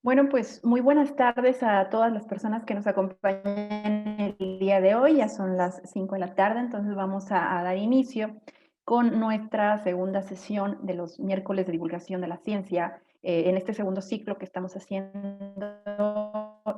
Bueno, pues muy buenas tardes a todas las personas que nos acompañan el día de hoy. Ya son las 5 de la tarde, entonces vamos a dar inicio con nuestra segunda sesión de los miércoles de divulgación de la ciencia, en este segundo ciclo que estamos haciendo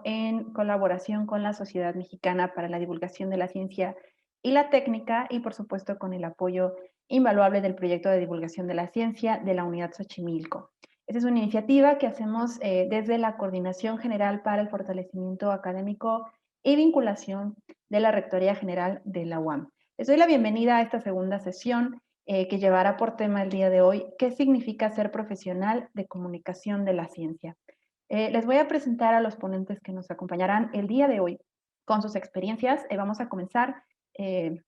en colaboración con la Sociedad Mexicana para la Divulgación de la Ciencia y la Técnica y por supuesto con el apoyo invaluable del proyecto de divulgación de la ciencia de la Unidad Xochimilco. Esta es una iniciativa que hacemos desde la Coordinación General para el Fortalecimiento Académico y Vinculación de la Rectoría General de la UAM. Les doy la bienvenida a esta segunda sesión que llevará por tema el día de hoy, ¿qué significa ser profesional de comunicación de la ciencia? Les voy a presentar a los ponentes que nos acompañarán el día de hoy con sus experiencias. Vamos a comenzar eh,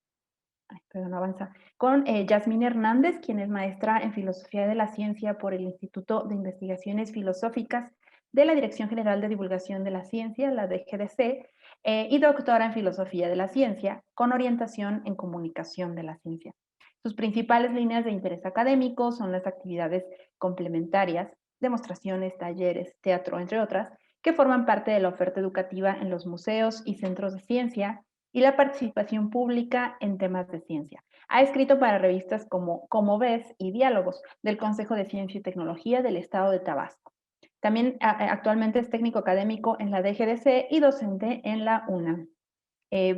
perdón, no avanza. Con Yasmín Hernández, quien es maestra en Filosofía de la Ciencia por el Instituto de Investigaciones Filosóficas de la Dirección General de Divulgación de la Ciencia, la DGDC, y doctora en Filosofía de la Ciencia, con orientación en Comunicación de la Ciencia. Sus principales líneas de interés académico son las actividades complementarias, demostraciones, talleres, teatro, entre otras, que forman parte de la oferta educativa en los museos y centros de ciencia, y la participación pública en temas de ciencia. Ha escrito para revistas como Ves y Diálogos del Consejo de Ciencia y Tecnología del Estado de Tabasco. También actualmente es técnico académico en la DGDC y docente en la UNAM.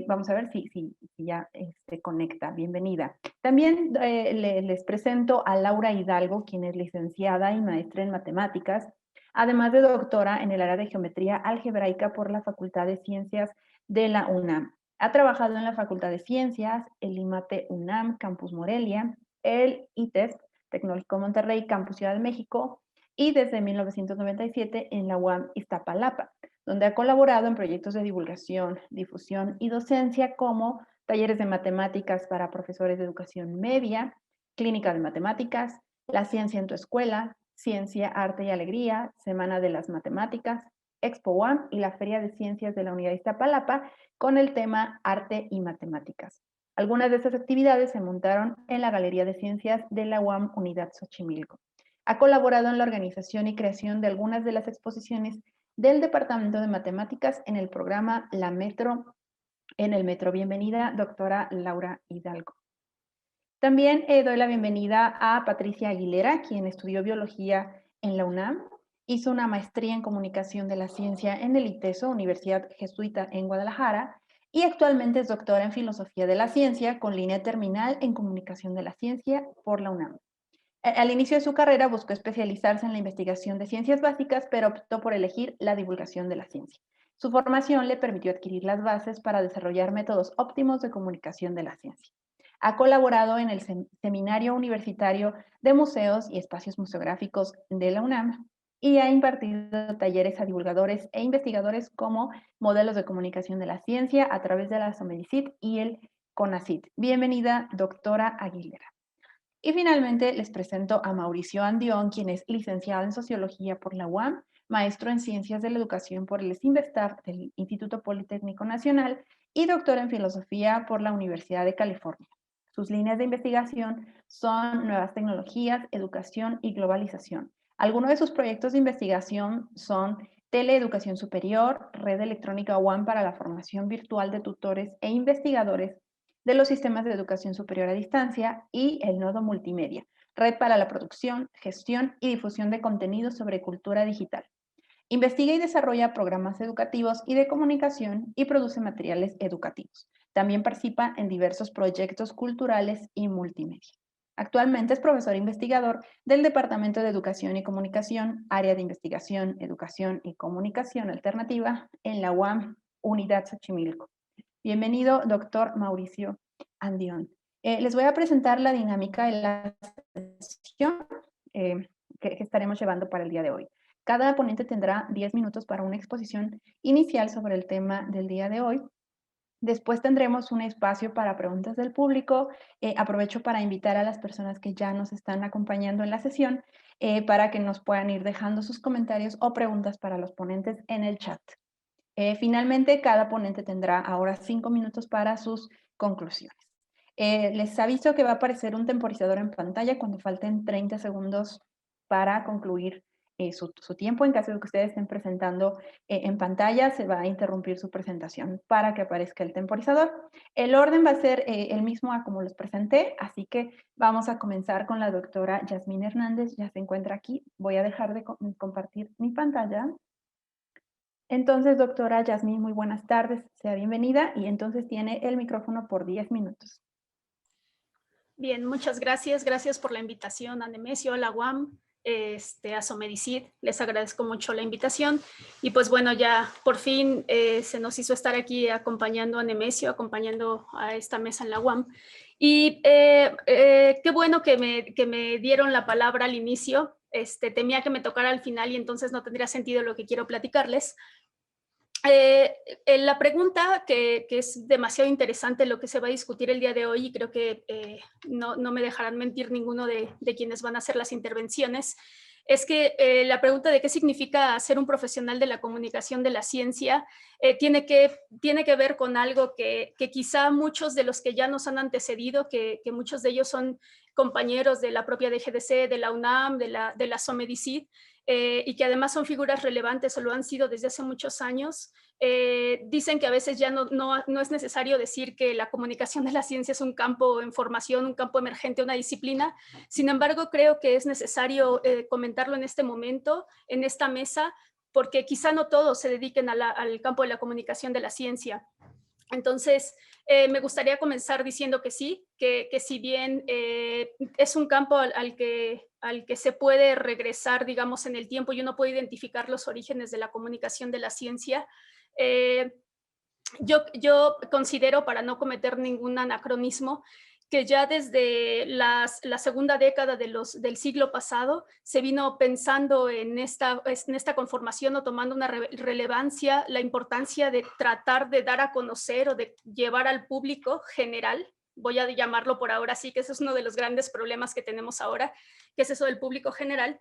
Vamos a ver si ya se conecta. Bienvenida. También les presento a Laura Hidalgo, quien es licenciada y maestra en matemáticas, además de doctora en el área de geometría algebraica por la Facultad de Ciencias de la UNAM. Ha trabajado en la Facultad de Ciencias, el IMATE UNAM, Campus Morelia, el ITES, Tecnológico Monterrey, Campus Ciudad de México, y desde 1997 en la UAM Iztapalapa, donde ha colaborado en proyectos de divulgación, difusión y docencia como talleres de matemáticas para profesores de educación media, clínica de matemáticas, la ciencia en tu escuela, ciencia, arte y alegría, Semana de las Matemáticas, Expo UAM y la Feria de Ciencias de la Unidad de Iztapalapa con el tema Arte y Matemáticas. Algunas de estas actividades se montaron en la Galería de Ciencias de la UAM Unidad Xochimilco. Ha colaborado en la organización y creación de algunas de las exposiciones del Departamento de Matemáticas en el programa La Metro, en el Metro. Bienvenida, doctora Laura Hidalgo. También doy la bienvenida a Patricia Aguilera, quien estudió biología en la UNAM, hizo una maestría en comunicación de la ciencia en el ITESO, Universidad Jesuita en Guadalajara, y actualmente es doctora en filosofía de la ciencia con línea terminal en comunicación de la ciencia por la UNAM. Al inicio de su carrera buscó especializarse en la investigación de ciencias básicas, pero optó por elegir la divulgación de la ciencia. Su formación le permitió adquirir las bases para desarrollar métodos óptimos de comunicación de la ciencia. Ha colaborado en el Seminario Universitario de Museos y Espacios Museográficos de la UNAM y ha impartido talleres a divulgadores e investigadores como modelos de comunicación de la ciencia a través de la SOMEDICIT y el CONACYT. Bienvenida, doctora Aguilera. Y finalmente les presento a Mauricio Andión, quien es licenciado en Sociología por la UAM, maestro en Ciencias de la Educación por el CINVESTAF del Instituto Politécnico Nacional y doctor en Filosofía por la Universidad de California. Sus líneas de investigación son nuevas tecnologías, educación y globalización. Algunos de sus proyectos de investigación son Teleeducación Superior, Red Electrónica UAM para la formación virtual de tutores e investigadores de los sistemas de educación superior a distancia y el nodo multimedia, red para la producción, gestión y difusión de contenidos sobre cultura digital. Investiga y desarrolla programas educativos y de comunicación y produce materiales educativos. También participa en diversos proyectos culturales y multimedia. Actualmente es profesor investigador del Departamento de Educación y Comunicación, área de investigación, educación y comunicación alternativa en la UAM, Unidad Xochimilco. Bienvenido, doctor Mauricio Andión. Les voy a presentar la dinámica de la sesión que estaremos llevando para el día de hoy. Cada ponente tendrá 10 minutos para una exposición inicial sobre el tema del día de hoy. Después tendremos un espacio para preguntas del público. Aprovecho para invitar a las personas que ya nos están acompañando en la sesión para que nos puedan ir dejando sus comentarios o preguntas para los ponentes en el chat. Finalmente, cada ponente tendrá ahora 5 minutos para sus conclusiones. Les aviso que va a aparecer un temporizador en pantalla cuando falten 30 segundos para concluir su tiempo. En caso de que ustedes estén presentando en pantalla, se va a interrumpir su presentación para que aparezca el temporizador. El orden va a ser el mismo a como los presenté, así que vamos a comenzar con la doctora Yasmín Hernández. Ya se encuentra aquí. Voy a dejar de compartir mi pantalla. Entonces, doctora Yasmín, muy buenas tardes. Sea bienvenida y entonces tiene el micrófono por 10 minutos. Bien, muchas gracias. Gracias por la invitación a Nemesio, a la UAM, a Somedicid. Les agradezco mucho la invitación. Y pues bueno, ya por fin se nos hizo estar aquí acompañando a Nemesio, acompañando a esta mesa en la UAM. Y qué bueno que me dieron la palabra al inicio. Temía que me tocara al final y entonces no tendría sentido lo que quiero platicarles. La pregunta, que es demasiado interesante lo que se va a discutir el día de hoy, y creo que no me dejarán mentir ninguno de quienes van a hacer las intervenciones, es que la pregunta de qué significa ser un profesional de la comunicación de la ciencia tiene que ver con algo que quizá muchos de los que ya nos han antecedido, que muchos de ellos son compañeros de la propia DGDC, de la UNAM, de la SOMEDICID, y que además son figuras relevantes o lo han sido desde hace muchos años, dicen que a veces ya no es necesario decir que la comunicación de la ciencia es un campo en formación, un campo emergente, una disciplina. Sin embargo, creo que es necesario comentarlo en este momento, en esta mesa, porque quizá no todos se dediquen al campo de la comunicación de la ciencia. Entonces, me gustaría comenzar diciendo que sí, que si bien es un campo al que se puede regresar, digamos, en el tiempo y uno puede identificar los orígenes de la comunicación de la ciencia, eh, yo considero, para no cometer ningún anacronismo, que ya desde la segunda década del siglo pasado se vino pensando en esta conformación o tomando una relevancia, la importancia de tratar de dar a conocer o de llevar al público general, voy a llamarlo por ahora sí, que ese es uno de los grandes problemas que tenemos ahora, que es eso del público general,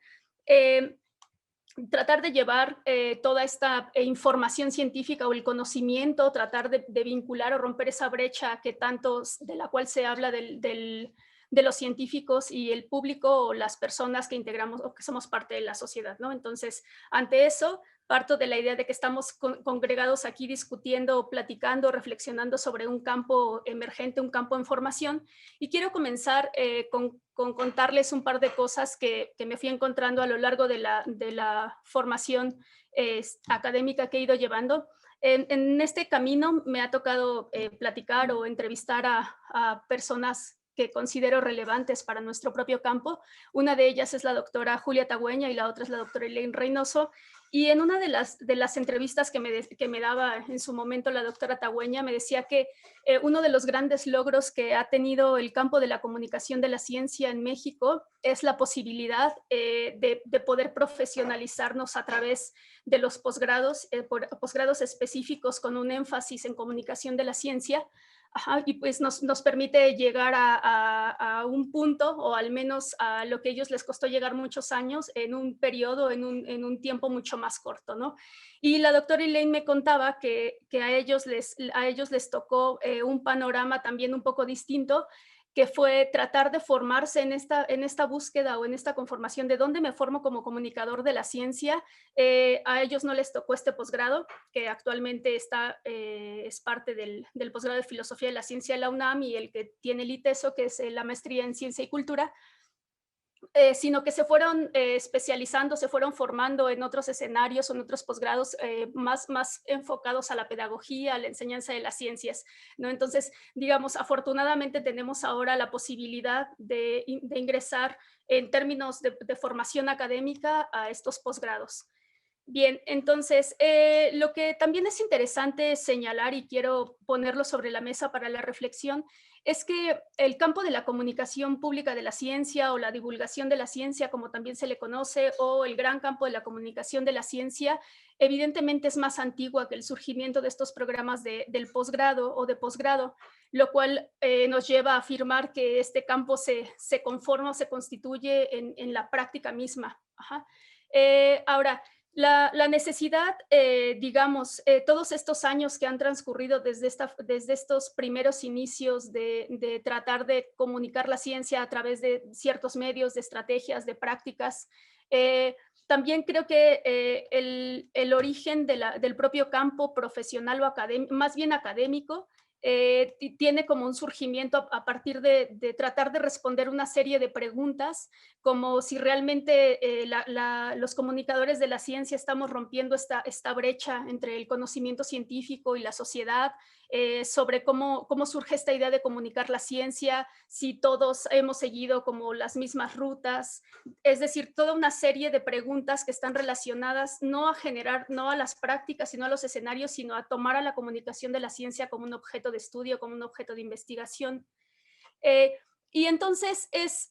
tratar de llevar toda esta información científica o el conocimiento, tratar de vincular o romper esa brecha que tanto, de la cual se habla de los científicos y el público o las personas que integramos o que somos parte de la sociedad, ¿no? Entonces, ante eso, parto de la idea de que estamos congregados aquí discutiendo, platicando, reflexionando sobre un campo emergente, un campo en formación, y quiero comenzar con contarles un par de cosas que me fui encontrando a lo largo de la formación académica que he ido llevando. En este camino me ha tocado platicar o entrevistar a personas que considero relevantes para nuestro propio campo. Una de ellas es la doctora Julia Tagüeña y la otra es la doctora Elaine Reynoso. Y en una de las entrevistas que me daba en su momento la doctora Tagüeña, me decía que uno de los grandes logros que ha tenido el campo de la comunicación de la ciencia en México es la posibilidad de poder profesionalizarnos a través de los posgrados, posgrados específicos con un énfasis en comunicación de la ciencia. Ajá, y pues nos permite llegar a un punto, o al menos a lo que a ellos les costó llegar muchos años, en un periodo, en un tiempo mucho más corto, ¿no? Y la doctora Elaine me contaba que a ellos les tocó un panorama también un poco distinto, que fue tratar de formarse en esta búsqueda o en esta conformación de dónde me formo como comunicador de la ciencia. A ellos no les tocó este posgrado, que actualmente es parte del posgrado de Filosofía de la Ciencia de la UNAM, y el que tiene el ITESO, que es la maestría en Ciencia y Cultura, sino que se fueron especializando, se fueron formando en otros escenarios o en otros posgrados más enfocados a la pedagogía, a la enseñanza de las ciencias, ¿no? Entonces, digamos, afortunadamente tenemos ahora la posibilidad de ingresar en términos de formación académica a estos posgrados. Bien, entonces, lo que también es interesante señalar y quiero ponerlo sobre la mesa para la reflexión es que el campo de la comunicación pública de la ciencia, o la divulgación de la ciencia, como también se le conoce, o el gran campo de la comunicación de la ciencia, evidentemente es más antigua que el surgimiento de estos programas del posgrado o de posgrado, lo cual nos lleva a afirmar que este campo se conforma, se constituye en la práctica misma. Ajá. Ahora, la necesidad, digamos, todos estos años que han transcurrido desde estos primeros inicios de tratar de comunicar la ciencia a través de ciertos medios, de estrategias, de prácticas, También creo que el origen del propio campo profesional o académico, más bien académico, tiene como un surgimiento a partir de tratar de responder una serie de preguntas, como si realmente los comunicadores de la ciencia estamos rompiendo esta brecha entre el conocimiento científico y la sociedad, sobre cómo surge esta idea de comunicar la ciencia, si todos hemos seguido como las mismas rutas, es decir, toda una serie de preguntas que están relacionadas no a las prácticas, sino a los escenarios, sino a tomar a la comunicación de la ciencia como un objeto de estudio, como un objeto de investigación. Eh, y entonces es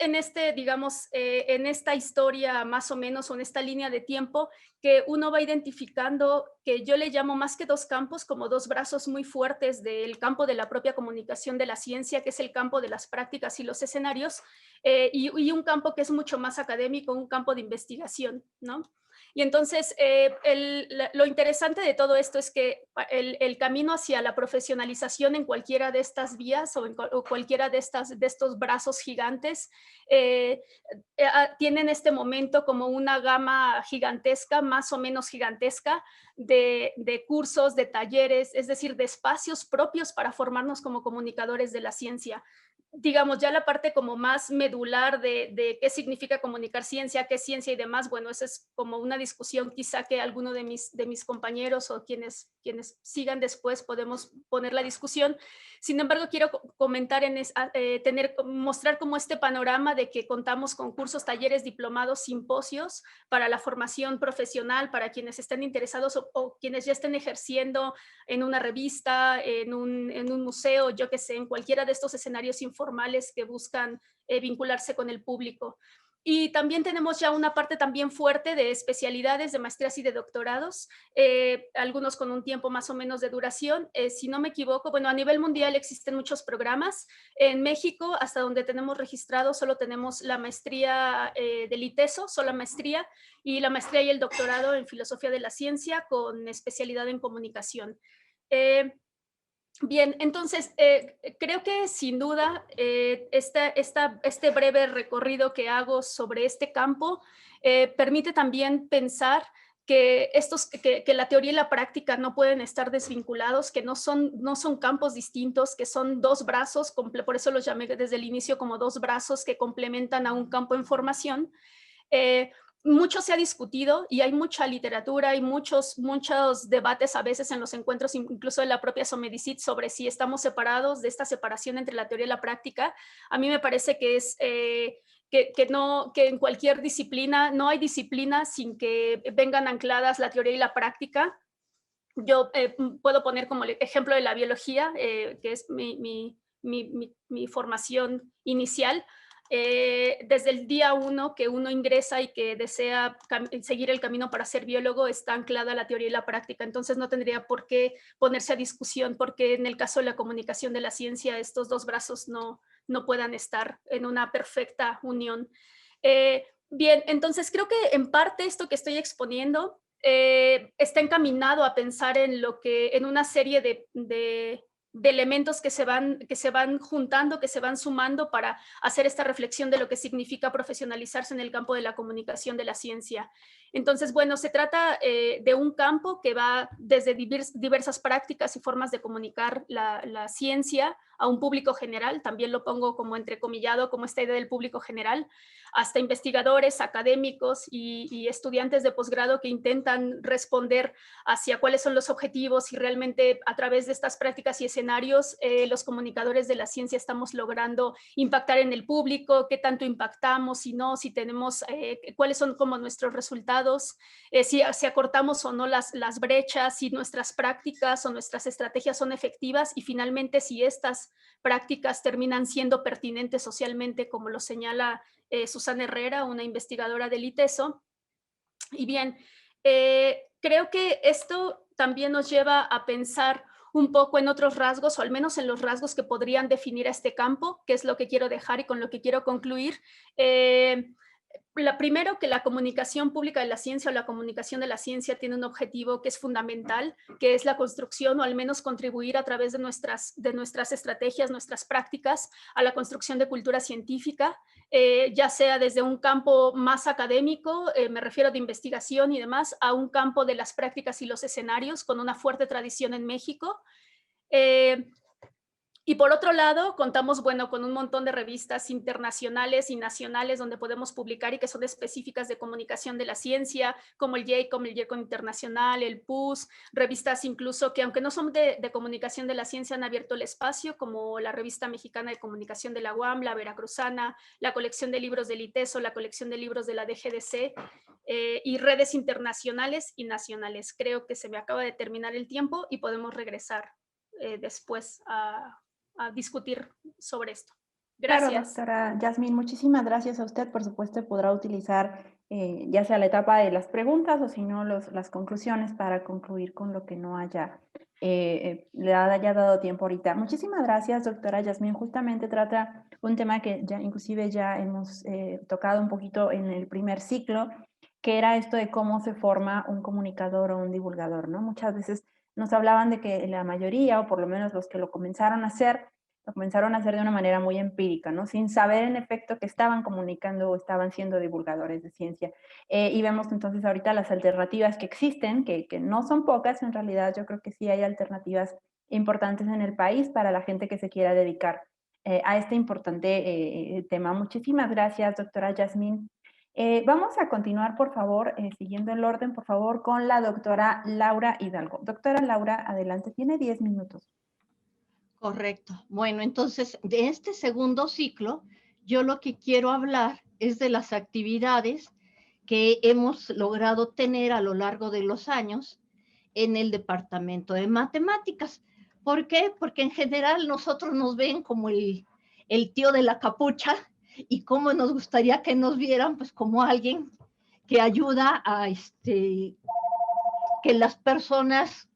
digamos, en esta historia más o menos, o en esta línea de tiempo, que uno va identificando, que yo le llamo más que dos campos, como dos brazos muy fuertes del campo de la propia comunicación de la ciencia, que es el campo de las prácticas y los escenarios, y un campo que es mucho más académico, un campo de investigación, ¿no? Y entonces, lo interesante de todo esto es que el camino hacia la profesionalización en cualquiera de estas vías o cualquiera de estos brazos gigantes tiene en este momento como una gama gigantesca, más o menos gigantesca, de cursos, de talleres, es decir, de espacios propios para formarnos como comunicadores de la ciencia. Digamos, ya la parte como más medular de qué significa comunicar ciencia, qué es ciencia y demás, bueno, esa es como una discusión quizá que alguno de mis compañeros o quienes sigan después podemos poner la discusión. Sin embargo, quiero comentar, mostrar como este panorama de que contamos con cursos, talleres, diplomados, simposios para la formación profesional, para quienes estén interesados o quienes ya estén ejerciendo en una revista, en un museo, yo que sé, en cualquiera de estos escenarios informales que buscan vincularse con el público. Y también tenemos ya una parte también fuerte de especialidades, de maestrías y de doctorados, algunos con un tiempo más o menos de duración. Si no me equivoco, bueno, a nivel mundial existen muchos programas. En México, hasta donde tenemos registrado, solo tenemos la maestría del ITESO, solo maestría, y la maestría y el doctorado en filosofía de la ciencia con especialidad en comunicación. Bien, entonces creo que sin duda este breve recorrido que hago sobre este campo permite también pensar que la teoría y la práctica no pueden estar desvinculados, que no son campos distintos, que son dos brazos, por eso los llamé desde el inicio como dos brazos que complementan a un campo en formación. Eh, Mucho se ha discutido y hay mucha literatura y muchos debates a veces en los encuentros, incluso de la propia Somedicit, sobre si estamos separados de esta separación entre la teoría y la práctica. A mí me parece que es que en cualquier disciplina, no hay disciplina sin que vengan ancladas la teoría y la práctica. Yo puedo poner como el ejemplo de la biología, que es mi formación inicial. Desde el día uno que uno ingresa y que desea seguir el camino para ser biólogo, está anclada la teoría y la práctica. Entonces no tendría por qué ponerse a discusión, porque en el caso de la comunicación de la ciencia, estos dos brazos no puedan estar en una perfecta unión. Bien, entonces creo que en parte esto que estoy exponiendo está encaminado a pensar en una serie de elementos que se van juntando, que se van sumando para hacer esta reflexión de lo que significa profesionalizarse en el campo de la comunicación de la ciencia. Entonces, bueno, se trata de un campo que va desde diversas prácticas y formas de comunicar la ciencia a un público general, también lo pongo como entrecomillado, como esta idea del público general, hasta investigadores, académicos y estudiantes de posgrado que intentan responder hacia cuáles son los objetivos y realmente a través de estas prácticas y escenarios los comunicadores de la ciencia estamos logrando impactar en el público, qué tanto impactamos, si no, si tenemos, cuáles son como nuestros resultados, si acortamos o no las brechas, si nuestras prácticas o nuestras estrategias son efectivas y finalmente si estas prácticas terminan siendo pertinentes socialmente, como lo señala Susana Herrera, una investigadora del ITESO. Y bien, creo que esto también nos lleva a pensar un poco en otros rasgos, o al menos en los rasgos que podrían definir a este campo, que es lo que quiero dejar y con lo que quiero concluir. Primero, que la comunicación pública de la ciencia o la comunicación de la ciencia tiene un objetivo que es fundamental, que es la construcción o al menos contribuir a través de nuestras estrategias, nuestras prácticas, a la construcción de cultura científica, ya sea desde un campo más académico, me refiero de investigación y demás, a un campo de las prácticas y los escenarios con una fuerte tradición en México. Y por otro lado, contamos, bueno, con un montón de revistas internacionales y nacionales donde podemos publicar y que son específicas de comunicación de la ciencia, como el JCOM Internacional, el PUS, revistas incluso que aunque no son de comunicación de la ciencia han abierto el espacio, como la Revista Mexicana de Comunicación de la UAM, la Veracruzana, la colección de libros del ITESO, la colección de libros de la DGDC, y redes internacionales y nacionales. Creo que se me acaba de terminar el tiempo y podemos regresar después a discutir sobre esto. Claro, Gracias. doctora Yasmín, muchísimas gracias a usted. Por supuesto, podrá utilizar ya sea la etapa de las preguntas o si no las conclusiones para concluir con lo que no le haya dado tiempo ahorita. Muchísimas gracias, doctora Yasmín. Justamente trata un tema que ya inclusive ya hemos tocado un poquito en el primer ciclo, que era esto de cómo se forma un comunicador o un divulgador, ¿no? Muchas veces nos hablaban de que la mayoría, o por lo menos los que lo comenzaron a hacer de una manera muy empírica, ¿no? Sin saber en efecto que estaban comunicando o estaban siendo divulgadores de ciencia. Y vemos entonces ahorita las alternativas que existen, que no son pocas, en realidad yo creo que sí hay alternativas importantes en el país para la gente que se quiera dedicar a este importante tema. Muchísimas gracias, doctora Yasmín. Vamos a continuar, por favor, siguiendo el orden, por favor, con la doctora Laura Hidalgo. Doctora Laura, adelante, tiene 10 minutos. Correcto. Bueno, entonces, de este segundo ciclo, yo lo que quiero hablar es de las actividades que hemos logrado tener a lo largo de los años en el departamento de matemáticas. ¿Por qué? Porque en general nosotros nos ven como el tío de la capucha y cómo nos gustaría que nos vieran, pues como alguien que ayuda a que las personas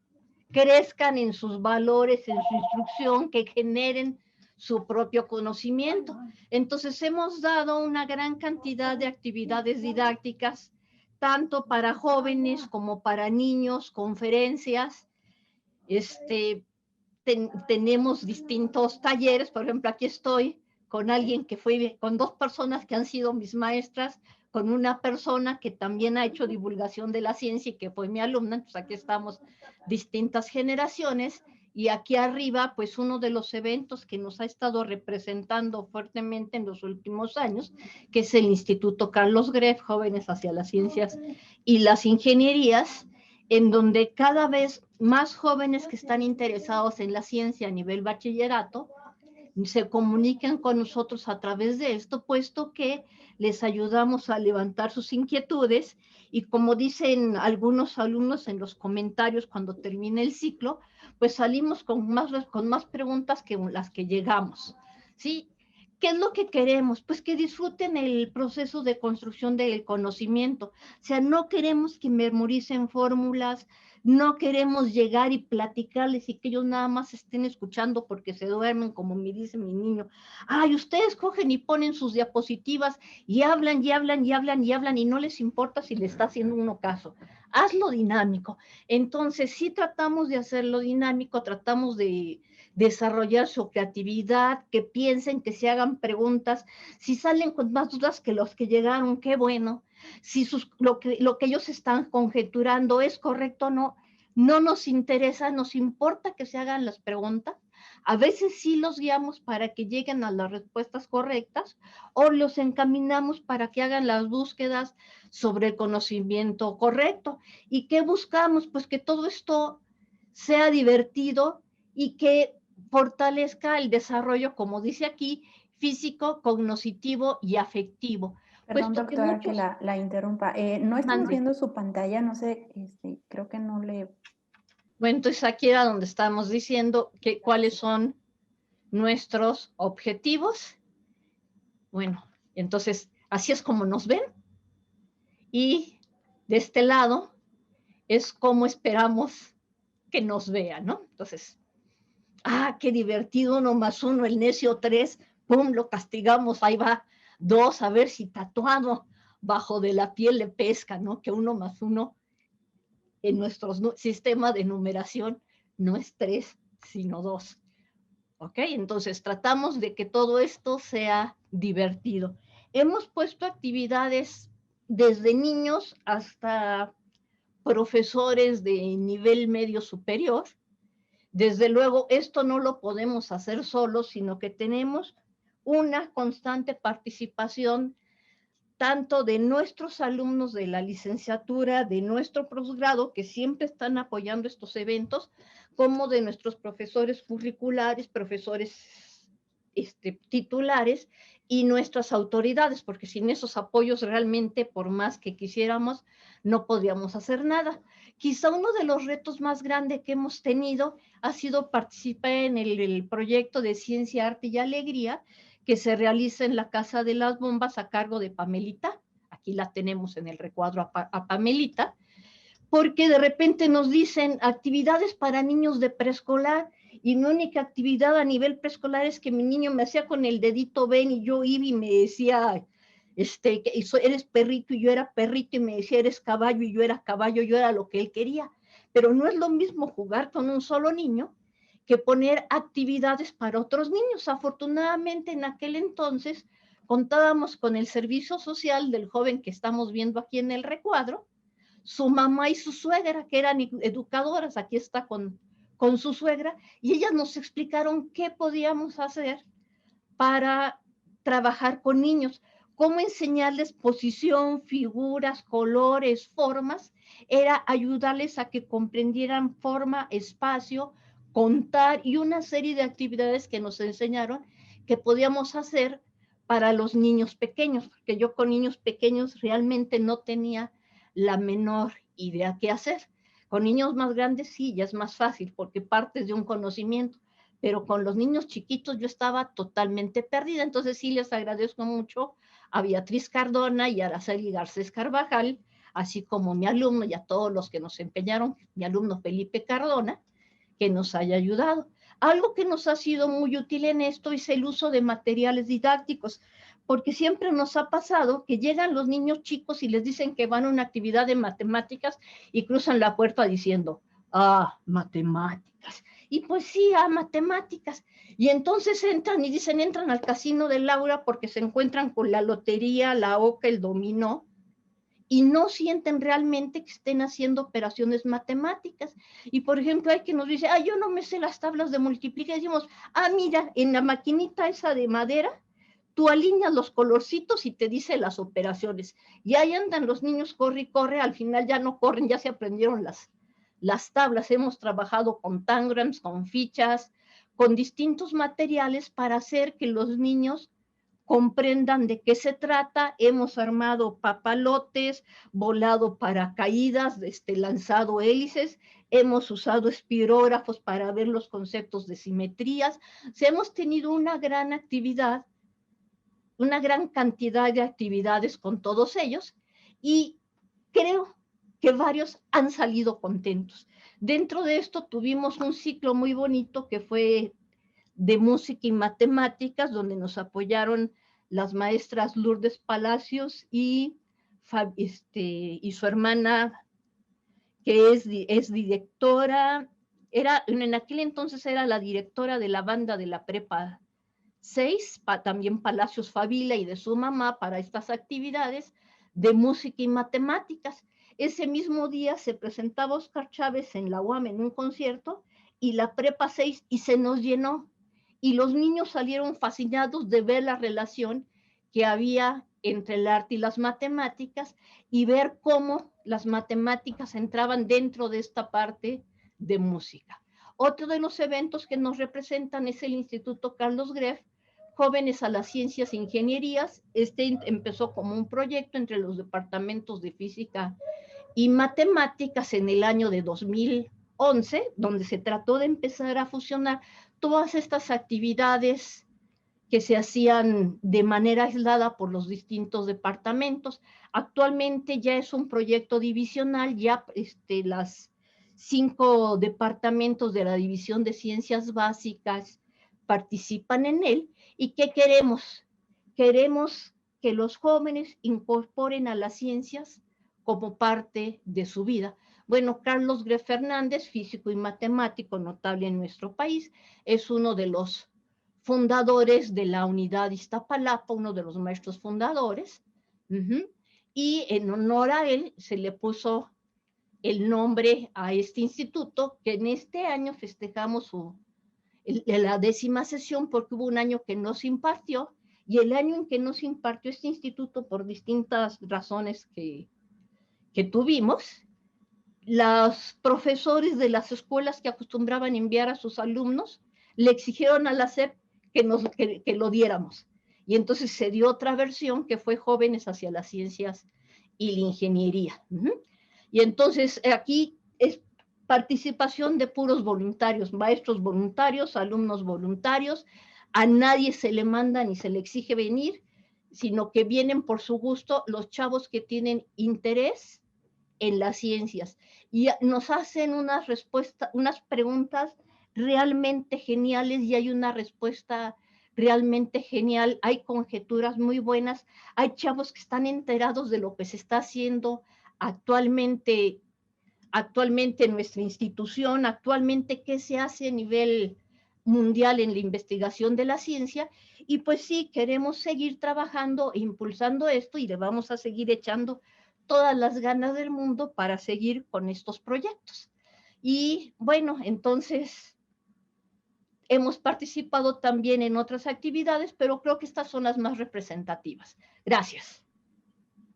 crezcan en sus valores, en su instrucción, que generen su propio conocimiento. Entonces hemos dado una gran cantidad de actividades didácticas, tanto para jóvenes como para niños, conferencias. Tenemos distintos talleres, por ejemplo, aquí estoy con alguien que fue, con dos personas que han sido mis maestras, con una persona que también ha hecho divulgación de la ciencia y que fue mi alumna. Entonces aquí estamos distintas generaciones, y aquí arriba pues uno de los eventos que nos ha estado representando fuertemente en los últimos años, que es el Instituto Carlos Greff, Jóvenes hacia las Ciencias y las Ingenierías, en donde cada vez más jóvenes que están interesados en la ciencia a nivel bachillerato se comunican con nosotros a través de esto, puesto que les ayudamos a levantar sus inquietudes, y como dicen algunos alumnos en los comentarios cuando termine el ciclo, pues salimos con más preguntas que las que llegamos, ¿sí? ¿Qué es lo que queremos? Pues que disfruten el proceso de construcción del conocimiento. O sea, no queremos que memoricen fórmulas, no queremos llegar y platicarles y que ellos nada más estén escuchando porque se duermen, como me dice mi niño. Ay, ustedes cogen y ponen sus diapositivas y hablan y hablan y hablan y hablan y no les importa si le está haciendo uno caso. Hazlo dinámico. Entonces, sí tratamos de hacerlo dinámico, tratamos de desarrollar su creatividad, que piensen, que se hagan preguntas. Si salen con más dudas que los que llegaron, qué bueno. Si lo que ellos están conjeturando es correcto o no, no nos interesa, nos importa que se hagan las preguntas. A veces sí los guiamos para que lleguen a las respuestas correctas, o los encaminamos para que hagan las búsquedas sobre el conocimiento correcto. ¿Y qué buscamos? Pues que todo esto sea divertido y que fortalezca el desarrollo, como dice aquí, físico, cognitivo y afectivo. Perdón, doctora, que la interrumpa. No estamos viendo su pantalla, no sé, creo que no le... Bueno, entonces aquí era donde estamos diciendo cuáles son nuestros objetivos. Bueno, entonces así es como nos ven. Y de este lado es como esperamos que nos vean, ¿no? Entonces, qué divertido, 1 más 1, el necio 3, pum, lo castigamos, ahí va 2, a ver si tatuado, bajo de la piel de pesca, ¿no? Que 1 más 1 en nuestro sistema de numeración no es 3, sino 2. ¿Ok? Entonces tratamos de que todo esto sea divertido. Hemos puesto actividades desde niños hasta profesores de nivel medio superior. Desde luego, esto no lo podemos hacer solos, sino que tenemos una constante participación tanto de nuestros alumnos de la licenciatura, de nuestro posgrado, que siempre están apoyando estos eventos, como de nuestros profesores curriculares, profesores titulares y nuestras autoridades, porque sin esos apoyos realmente, por más que quisiéramos, no podríamos hacer nada. Quizá uno de los retos más grandes que hemos tenido ha sido participar en el proyecto de Ciencia, Arte y Alegría, que se realiza en la Casa de las Bombas a cargo de Pamelita. Aquí la tenemos en el recuadro a Pamelita, porque de repente nos dicen actividades para niños de preescolar, y mi única actividad a nivel preescolar es que mi niño me hacía con el dedito ven y yo iba y me decía, eres perrito y yo era perrito, y me decía eres caballo y yo era caballo, yo era lo que él quería. Pero no es lo mismo jugar con un solo niño que poner actividades para otros niños. Afortunadamente en aquel entonces contábamos con el servicio social del joven que estamos viendo aquí en el recuadro, su mamá y su suegra, que eran educadoras, aquí está con su suegra, y ellas nos explicaron qué podíamos hacer para trabajar con niños, cómo enseñarles posición, figuras, colores, formas, era ayudarles a que comprendieran forma, espacio, contar y una serie de actividades que nos enseñaron que podíamos hacer para los niños pequeños, porque yo con niños pequeños realmente no tenía la menor idea qué hacer. Con niños más grandes sí, ya es más fácil porque partes de un conocimiento, pero con los niños chiquitos yo estaba totalmente perdida. Entonces sí les agradezco mucho a Beatriz Cardona y a Araceli Garcés Carvajal, así como mi alumno y a todos los que nos empeñaron, mi alumno Felipe Cardona, que nos haya ayudado. Algo que nos ha sido muy útil en esto es el uso de materiales didácticos, porque siempre nos ha pasado que llegan los niños chicos y les dicen que van a una actividad de matemáticas y cruzan la puerta diciendo, matemáticas. Y pues sí, matemáticas. Y entonces entran y dicen, entran al casino de Laura porque se encuentran con la lotería, la oca, el dominó, y no sienten realmente que estén haciendo operaciones matemáticas. Y por ejemplo, hay quien nos dice, yo no me sé las tablas de multiplicar. Y decimos, mira, en la maquinita esa de madera, tú alineas los colorcitos y te dice las operaciones. Y ahí andan los niños, corre y corre, al final ya no corren, ya se aprendieron las tablas. Hemos trabajado con tangrams, con fichas, con distintos materiales para hacer que los niños comprendan de qué se trata. Hemos armado papalotes, volado paracaídas, lanzado hélices, hemos usado espirógrafos para ver los conceptos de simetrías. O sea, hemos tenido una gran actividad, una gran cantidad de actividades con todos ellos, y creo que varios han salido contentos. Dentro de esto tuvimos un ciclo muy bonito que fue de música y matemáticas, donde nos apoyaron las maestras Lourdes Palacios y su hermana, que es directora, en aquel entonces era la directora de la banda de la Prepa 6, también Palacios Favila, y de su mamá para estas actividades de música y matemáticas. Ese mismo día se presentaba Óscar Chávez en la UAM en un concierto, y la Prepa 6, y se nos llenó. Y los niños salieron fascinados de ver la relación que había entre el arte y las matemáticas, y ver cómo las matemáticas entraban dentro de esta parte de música. Otro de los eventos que nos representan es el Instituto Carlos Greff, Jóvenes a las Ciencias e Ingenierías. Empezó como un proyecto entre los departamentos de Física y Matemáticas en el año de 2011, donde se trató de empezar a fusionar todas estas actividades que se hacían de manera aislada por los distintos departamentos. Actualmente ya es un proyecto divisional, ya las 5 departamentos de la División de Ciencias Básicas participan en él. ¿Y qué queremos? Queremos que los jóvenes incorporen a las ciencias como parte de su vida. Bueno, Carlos Gref Fernández, físico y matemático notable en nuestro país, es uno de los fundadores de la unidad Iztapalapa, uno de los maestros fundadores, y en honor a él se le puso el nombre a este instituto, que en este año festejamos la 10ª sesión porque hubo un año que no se impartió, y el año en que no se impartió este instituto por distintas razones que tuvimos, los profesores de las escuelas que acostumbraban enviar a sus alumnos le exigieron a la SEP que lo diéramos. Y entonces se dio otra versión que fue Jóvenes hacia las Ciencias y la Ingeniería. Y entonces aquí es participación de puros voluntarios, maestros voluntarios, alumnos voluntarios. A nadie se le manda ni se le exige venir, sino que vienen por su gusto los chavos que tienen interés en las ciencias y nos hacen unas preguntas realmente geniales y hay una respuesta realmente genial, hay conjeturas muy buenas, hay chavos que están enterados de lo que se está haciendo actualmente en nuestra institución, actualmente qué se hace a nivel mundial en la investigación de la ciencia, y pues sí, queremos seguir trabajando e impulsando esto y le vamos a seguir echando todas las ganas del mundo para seguir con estos proyectos. Y bueno, entonces hemos participado también en otras actividades, pero creo que estas son las más representativas. Gracias.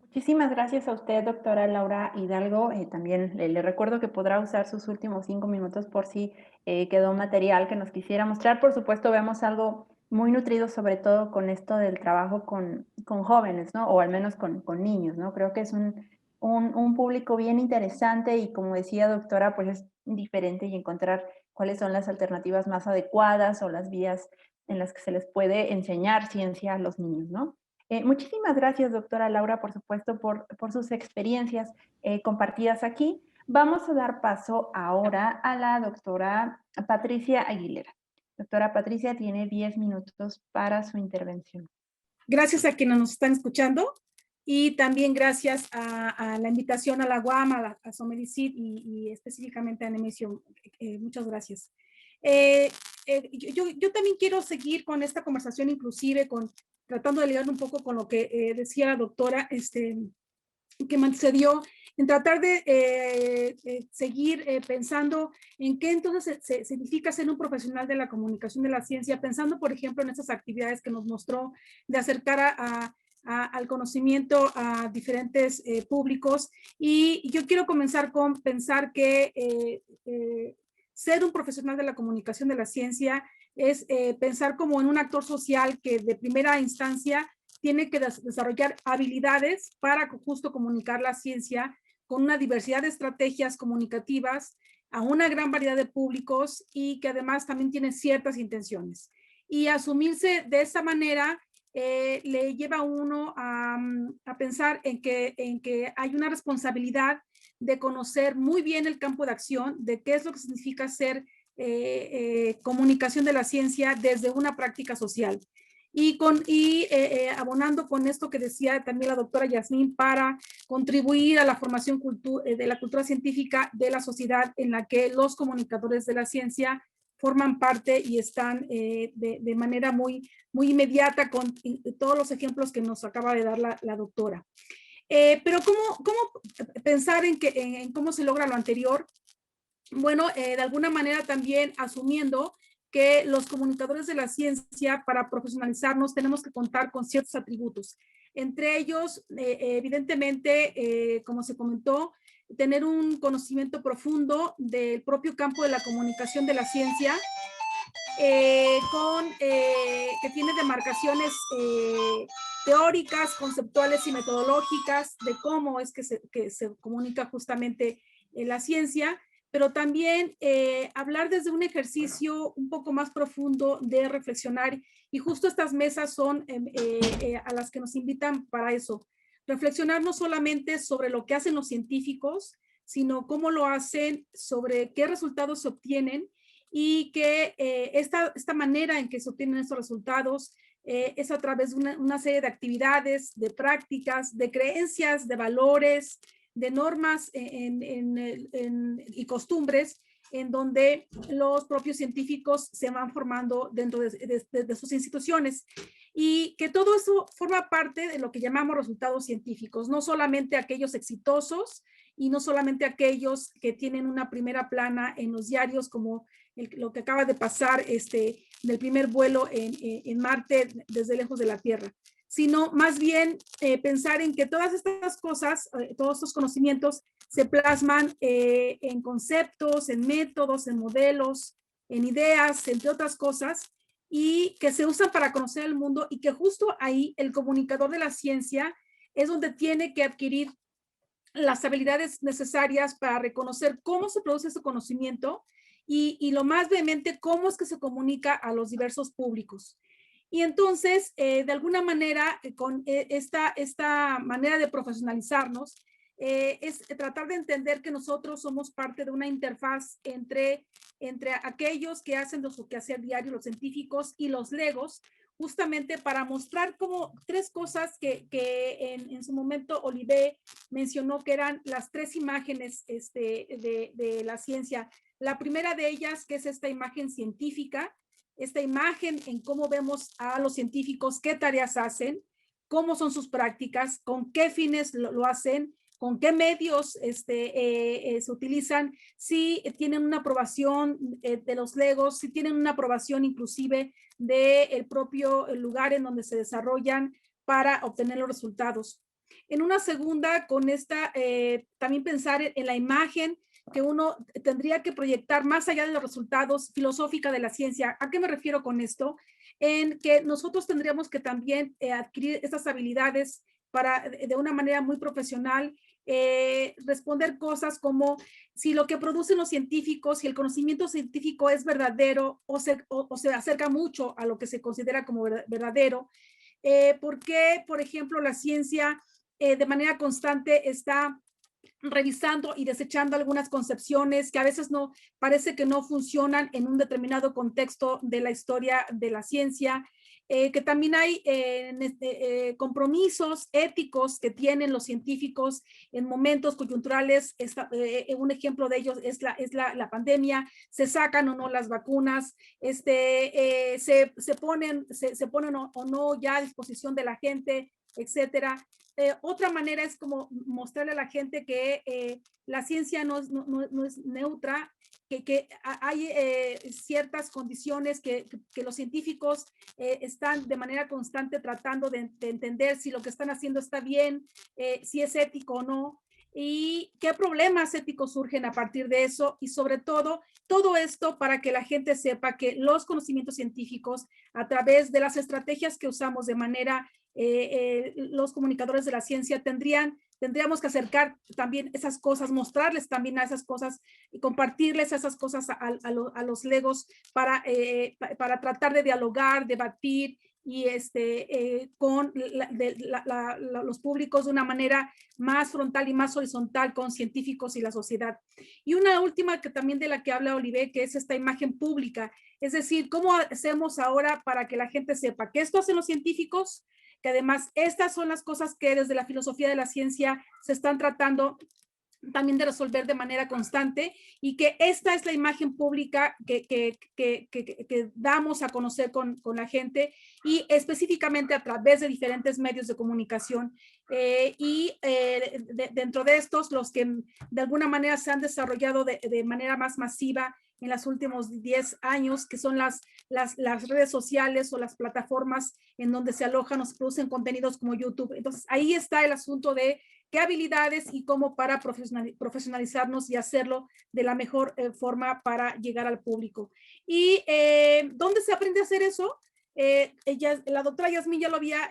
Muchísimas gracias a usted, doctora Laura Hidalgo. También le recuerdo que podrá usar sus últimos 5 minutos por si quedó material que nos quisiera mostrar. Por supuesto, vemos algo muy nutrido, sobre todo con esto del trabajo con jóvenes, ¿no? O al menos con niños, ¿no? Creo que es un público bien interesante y, como decía doctora, pues es diferente y encontrar cuáles son las alternativas más adecuadas o las vías en las que se les puede enseñar ciencia a los niños, ¿no? Muchísimas gracias, doctora Laura, por supuesto, por sus experiencias compartidas aquí. Vamos a dar paso ahora a la doctora Patricia Aguilera. Doctora Patricia tiene 10 minutos para su intervención. Gracias a quienes nos están escuchando y también gracias a la invitación a la UAM, a Somericid y específicamente a Nemesio. Muchas gracias. Yo también quiero seguir con esta conversación, inclusive tratando de ligar un poco con lo que decía la doctora, que me antecedió, en tratar de seguir pensando en qué entonces significa ser un profesional de la comunicación de la ciencia, pensando, por ejemplo, en esas actividades que nos mostró de acercar al conocimiento a diferentes públicos. Y yo quiero comenzar con pensar que ser un profesional de la comunicación de la ciencia es pensar como en un actor social que de primera instancia tiene que desarrollar habilidades para justo comunicar la ciencia con una diversidad de estrategias comunicativas a una gran variedad de públicos y que además también tiene ciertas intenciones. Y asumirse de esa manera le lleva a uno a pensar en que hay una responsabilidad de conocer muy bien el campo de acción, de qué es lo que significa ser comunicación de la ciencia desde una práctica social. Y abonando con esto que decía también la doctora Yasmín, para contribuir a la formación de la cultura científica de la sociedad en la que los comunicadores de la ciencia forman parte y están de manera muy inmediata con todos los ejemplos que nos acaba de dar la doctora. Pero ¿cómo pensar en cómo se logra lo anterior? Bueno, de alguna manera también asumiendo que los comunicadores de la ciencia, para profesionalizarnos, tenemos que contar con ciertos atributos. Entre ellos, evidentemente, como se comentó, tener un conocimiento profundo del propio campo de la comunicación de la ciencia, que tiene demarcaciones teóricas, conceptuales y metodológicas de cómo es que se comunica justamente la ciencia, pero también hablar desde un ejercicio un poco más profundo de reflexionar, y justo estas mesas son a las que nos invitan para eso. Reflexionar no solamente sobre lo que hacen los científicos, sino cómo lo hacen, sobre qué resultados se obtienen, y que esta manera en que se obtienen estos resultados es a través de una serie de actividades, de prácticas, de creencias, de valores, de normas y costumbres, en donde los propios científicos se van formando dentro de sus instituciones. Y que todo eso forma parte de lo que llamamos resultados científicos, no solamente aquellos exitosos y no solamente aquellos que tienen una primera plana en los diarios, como lo que acaba de pasar del primer vuelo en Marte desde lejos de la Tierra, sino más bien pensar en que todas estas cosas, todos estos conocimientos se plasman en conceptos, en métodos, en modelos, en ideas, entre otras cosas, y que se usan para conocer el mundo, y que justo ahí el comunicador de la ciencia es donde tiene que adquirir las habilidades necesarias para reconocer cómo se produce ese conocimiento y lo más vehemente, cómo es que se comunica a los diversos públicos. Y entonces, de alguna manera, con esta manera de profesionalizarnos, es tratar de entender que nosotros somos parte de una interfaz entre aquellos que hacen su quehacer diario, los científicos y los legos, justamente para mostrar como tres cosas que en su momento Olivé mencionó, que eran las tres imágenes de la ciencia. La primera de ellas, que es esta imagen científica, esta imagen en cómo vemos a los científicos, qué tareas hacen, cómo son sus prácticas, con qué fines lo hacen, con qué medios se utilizan, si tienen una aprobación de los legos, si tienen una aprobación inclusive del propio lugar en donde se desarrollan para obtener los resultados. En una segunda, con esta, también pensar en la imagen que uno tendría que proyectar más allá de los resultados filosófica de la ciencia. ¿A qué me refiero con esto? En que nosotros tendríamos que también adquirir estas habilidades para, de una manera muy profesional, responder cosas como si lo que producen los científicos, si el conocimiento científico es verdadero o se acerca mucho a lo que se considera como verdadero. ¿Por qué, por ejemplo, la ciencia de manera constante está revisando y desechando algunas concepciones que a veces no parece que no funcionan en un determinado contexto de la historia de la ciencia? Que también hay compromisos éticos que tienen los científicos en momentos coyunturales. Un ejemplo de ellos es la pandemia. Se sacan o no las vacunas, se ponen o no ya a disposición de la gente, etcétera. Otra manera es como mostrarle a la gente que la ciencia no es neutra, que hay ciertas condiciones que los científicos están de manera constante tratando de entender si lo que están haciendo está bien, si es ético o no, y qué problemas éticos surgen a partir de eso, y sobre todo esto para que la gente sepa que los conocimientos científicos, a través de las estrategias que usamos de manera los comunicadores de la ciencia, tendríamos que acercar también esas cosas, mostrarles también a esas cosas y compartirles esas cosas a los legos para tratar de dialogar, debatir y con los públicos de una manera más frontal y más horizontal con científicos y la sociedad. Y una última que también de la que habla Olivé, que es esta imagen pública, es decir, ¿cómo hacemos ahora para que la gente sepa que esto hacen los científicos? Que además estas son las cosas que desde la filosofía de la ciencia se están tratando también de resolver de manera constante, y que esta es la imagen pública que damos a conocer con la gente, y específicamente a través de diferentes medios de comunicación. Dentro de estos, los que de alguna manera se han desarrollado de manera más masiva en los últimos 10 años, que son las redes sociales o las plataformas en donde se alojan o se producen contenidos como YouTube. Entonces, ahí está el asunto de qué habilidades y cómo para profesionalizarnos y hacerlo de la mejor forma para llegar al público. ¿Y dónde se aprende a hacer eso? La doctora Yasmín ya lo había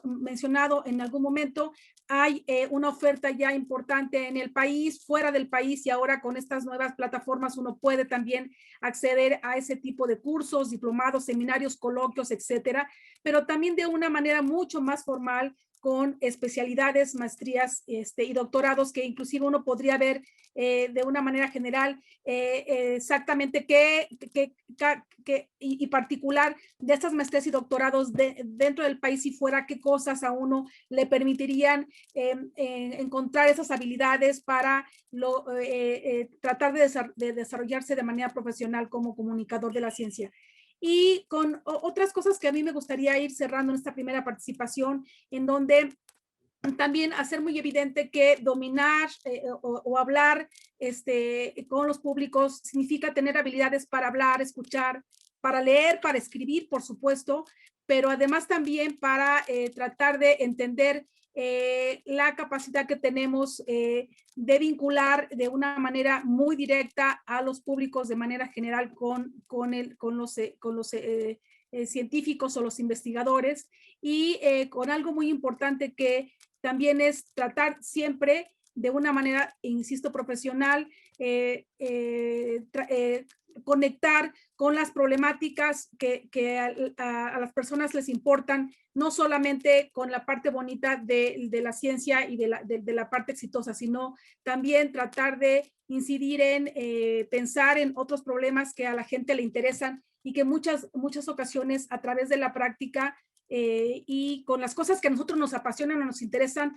mencionado en algún momento. Hay una oferta ya importante en el país, fuera del país, y ahora con estas nuevas plataformas uno puede también acceder a ese tipo de cursos, diplomados, seminarios, coloquios, etcétera, pero también de una manera mucho más formal, con especialidades, maestrías y doctorados, que inclusive uno podría ver de una manera general exactamente qué y particular de estas maestrías y doctorados dentro del país y fuera, qué cosas a uno le permitirían encontrar esas habilidades para tratar de desarrollarse de manera profesional como comunicador de la ciencia. Y con otras cosas que a mí me gustaría ir cerrando en esta primera participación, en donde también hacer muy evidente que dominar o hablar con los públicos significa tener habilidades para hablar, escuchar, para leer, para escribir, por supuesto, pero además también para tratar de entender la capacidad que tenemos de vincular de una manera muy directa a los públicos de manera general con los científicos o los investigadores, y con algo muy importante que también es tratar siempre de una manera, insisto, profesional, conectar con las problemáticas que a las personas les importan, no solamente con la parte bonita de la ciencia y de la parte exitosa, sino también tratar de incidir en pensar en otros problemas que a la gente le interesan y que muchas ocasiones a través de la práctica y con las cosas que a nosotros nos apasionan o nos interesan,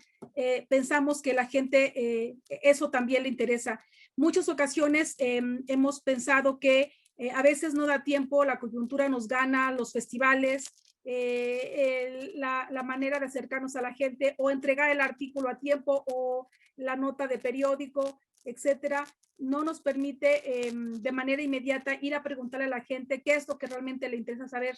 pensamos que la gente eso también le interesa. Muchas ocasiones hemos pensado que a veces no da tiempo, la coyuntura nos gana, los festivales, la manera de acercarnos a la gente o entregar el artículo a tiempo o la nota de periódico, etcétera, no nos permite de manera inmediata ir a preguntarle a la gente qué es lo que realmente le interesa saber.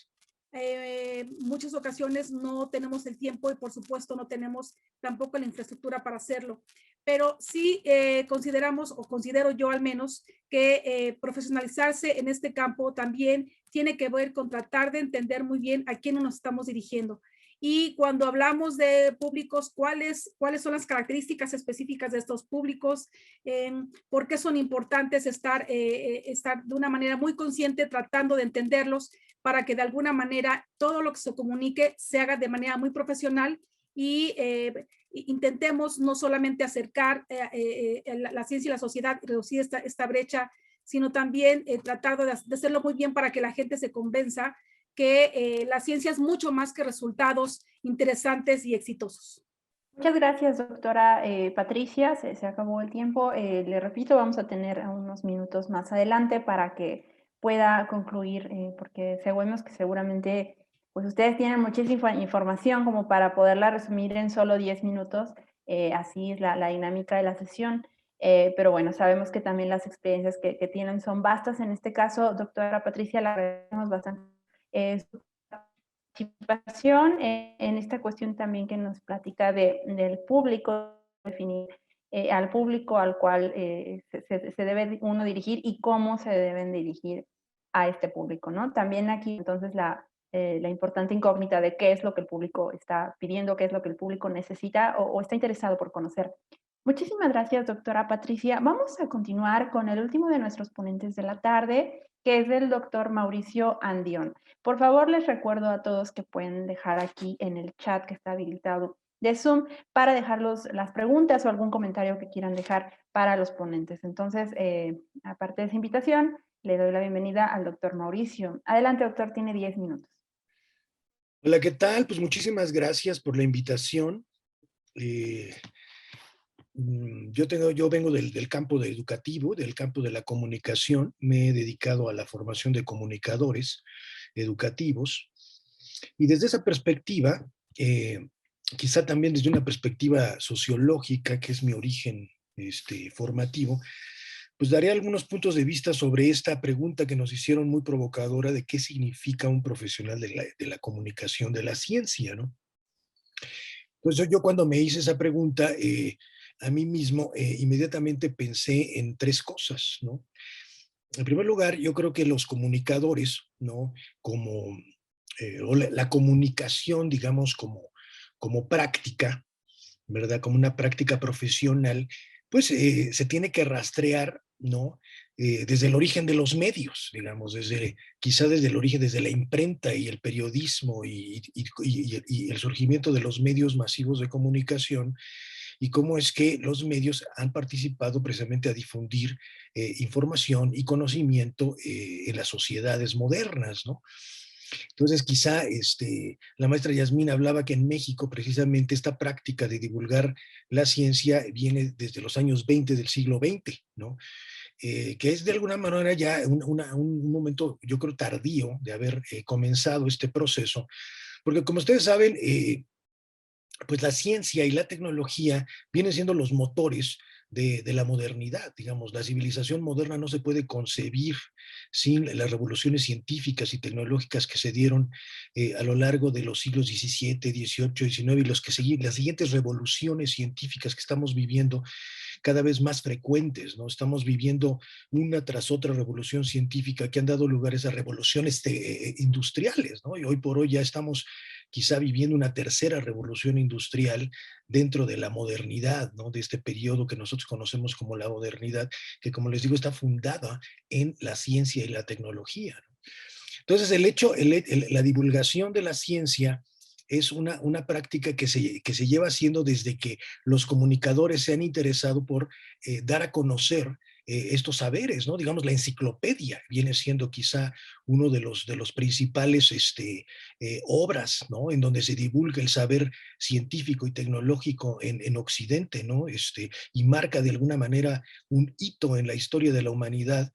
Muchas ocasiones no tenemos el tiempo y por supuesto no tenemos tampoco la infraestructura para hacerlo, pero sí consideramos, o considero yo al menos, que profesionalizarse en este campo también tiene que ver con tratar de entender muy bien a quién nos estamos dirigiendo. Y cuando hablamos de públicos, ¿cuáles son las características específicas de estos públicos? ¿Por qué son importantes estar de una manera muy consciente tratando de entenderlos para que de alguna manera todo lo que se comunique se haga de manera muy profesional y intentemos no solamente acercar la ciencia y la sociedad y reducir esta brecha, sino también tratar de hacerlo muy bien para que la gente se convenza que la ciencia es mucho más que resultados interesantes y exitosos. Muchas gracias, doctora Patricia. Se acabó el tiempo. Le repito, vamos a tener unos minutos más adelante para que pueda concluir, porque sabemos que seguramente pues ustedes tienen muchísima información como para poderla resumir en solo 10 minutos. Así es la dinámica de la sesión. Pero bueno, sabemos que también las experiencias que tienen son vastas. En este caso, doctora Patricia, la agradecemos bastante su participación en esta cuestión también que nos platica del público, definir al público al cual se debe uno dirigir y cómo se deben dirigir a este público, ¿no? También aquí entonces la importante incógnita de qué es lo que el público está pidiendo, qué es lo que el público necesita o está interesado por conocer. Muchísimas gracias, doctora Patricia. Vamos a continuar con el último de nuestros ponentes de la tarde, que es el doctor Mauricio Andión. Por favor, les recuerdo a todos que pueden dejar aquí en el chat que está habilitado de Zoom para dejar las preguntas o algún comentario que quieran dejar para los ponentes. Entonces, aparte de esa invitación, le doy la bienvenida al doctor Mauricio. Adelante, doctor, tiene 10 minutos. Hola, ¿qué tal? Pues muchísimas gracias por la invitación. Yo vengo del campo educativo, del campo de la comunicación. Me he dedicado a la formación de comunicadores educativos. Y desde esa perspectiva, quizá también desde una perspectiva sociológica, que es mi origen formativo, pues daré algunos puntos de vista sobre esta pregunta que nos hicieron muy provocadora de qué significa un profesional de la comunicación de la ciencia, ¿no? Entonces yo cuando me hice esa pregunta, a mí mismo inmediatamente pensé en tres cosas, ¿no? En primer lugar, yo creo que los comunicadores, ¿no? Como la comunicación, digamos, como práctica, ¿verdad? Como una práctica profesional, pues se tiene que rastrear, ¿no? desde el origen de los medios, digamos, quizá desde el origen, desde la imprenta y el periodismo y el surgimiento de los medios masivos de comunicación, y cómo es que los medios han participado precisamente a difundir información y conocimiento en las sociedades modernas, ¿no? Entonces, quizá la maestra Yasmín hablaba que en México precisamente esta práctica de divulgar la ciencia viene desde los años 20 del siglo XX, ¿no? Que es de alguna manera ya un momento, yo creo, tardío de haber comenzado este proceso, porque como ustedes saben, pues la ciencia y la tecnología vienen siendo los motores de la modernidad, digamos. La civilización moderna no se puede concebir sin las revoluciones científicas y tecnológicas que se dieron a lo largo de los siglos XVII, XVIII, XIX y las siguientes revoluciones científicas que estamos viviendo cada vez más frecuentes, ¿no? Estamos viviendo una tras otra revolución científica que han dado lugar a revoluciones industriales, ¿no? Y hoy por hoy ya estamos quizá viviendo una tercera revolución industrial dentro de la modernidad, ¿no? De este periodo que nosotros conocemos como la modernidad, que como les digo está fundada en la ciencia y la tecnología, ¿no? Entonces la divulgación de la ciencia es una práctica que se lleva haciendo desde que los comunicadores se han interesado por dar a conocer estos saberes, ¿no? Digamos, la enciclopedia viene siendo quizá uno de los principales obras, ¿no? En donde se divulga el saber científico y tecnológico en Occidente, ¿no? Y marca de alguna manera un hito en la historia de la humanidad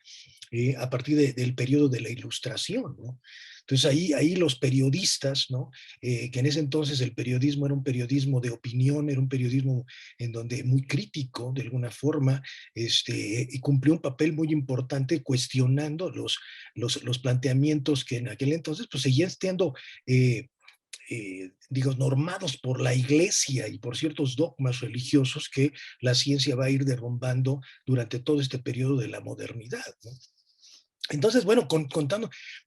a partir del periodo de la Ilustración, ¿no? Entonces ahí los periodistas, ¿no? Que en ese entonces el periodismo era un periodismo de opinión, era un periodismo en donde muy crítico de alguna forma, y cumplió un papel muy importante cuestionando los planteamientos que en aquel entonces pues seguían estando digo, normados por la iglesia y por ciertos dogmas religiosos que la ciencia va a ir derrumbando durante todo este periodo de la modernidad, ¿no? Entonces, bueno,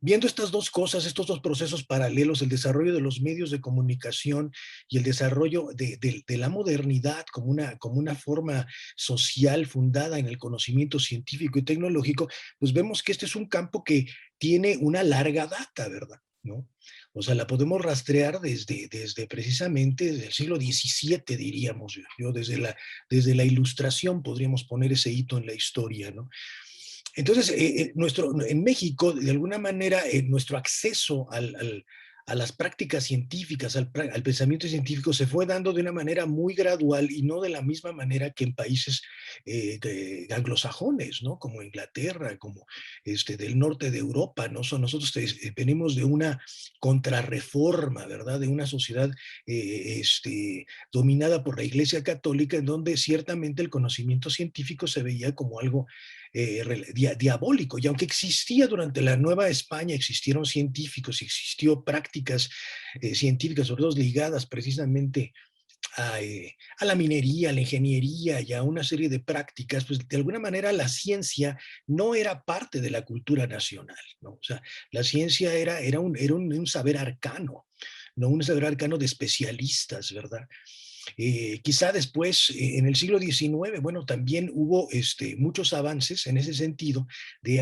viendo estas dos cosas, estos dos procesos paralelos, el desarrollo de los medios de comunicación y el desarrollo de la modernidad como una forma social fundada en el conocimiento científico y tecnológico, pues vemos que este es un campo que tiene una larga data, ¿verdad? ¿No? O sea, la podemos rastrear desde precisamente desde el siglo XVII, diríamos, desde la Ilustración podríamos poner ese hito en la historia, ¿no? Entonces, en México, de alguna manera, nuestro acceso a las prácticas científicas, al pensamiento científico, se fue dando de una manera muy gradual y no de la misma manera que en países anglosajones, ¿no? Como Inglaterra, como del norte de Europa, ¿no? Nosotros venimos de una contrarreforma, ¿verdad? De una sociedad dominada por la Iglesia Católica, en donde ciertamente el conocimiento científico se veía como algo diabólico. Y aunque existía durante la Nueva España, existieron científicos, existió prácticas científicas, sobre todo ligadas precisamente a la minería, a la ingeniería y a una serie de prácticas, pues de alguna manera la ciencia no era parte de la cultura nacional, ¿no? O sea, la ciencia era un saber arcano, no un saber arcano de especialistas, ¿verdad? Quizá después, en el siglo XIX, bueno, también hubo muchos avances en ese sentido de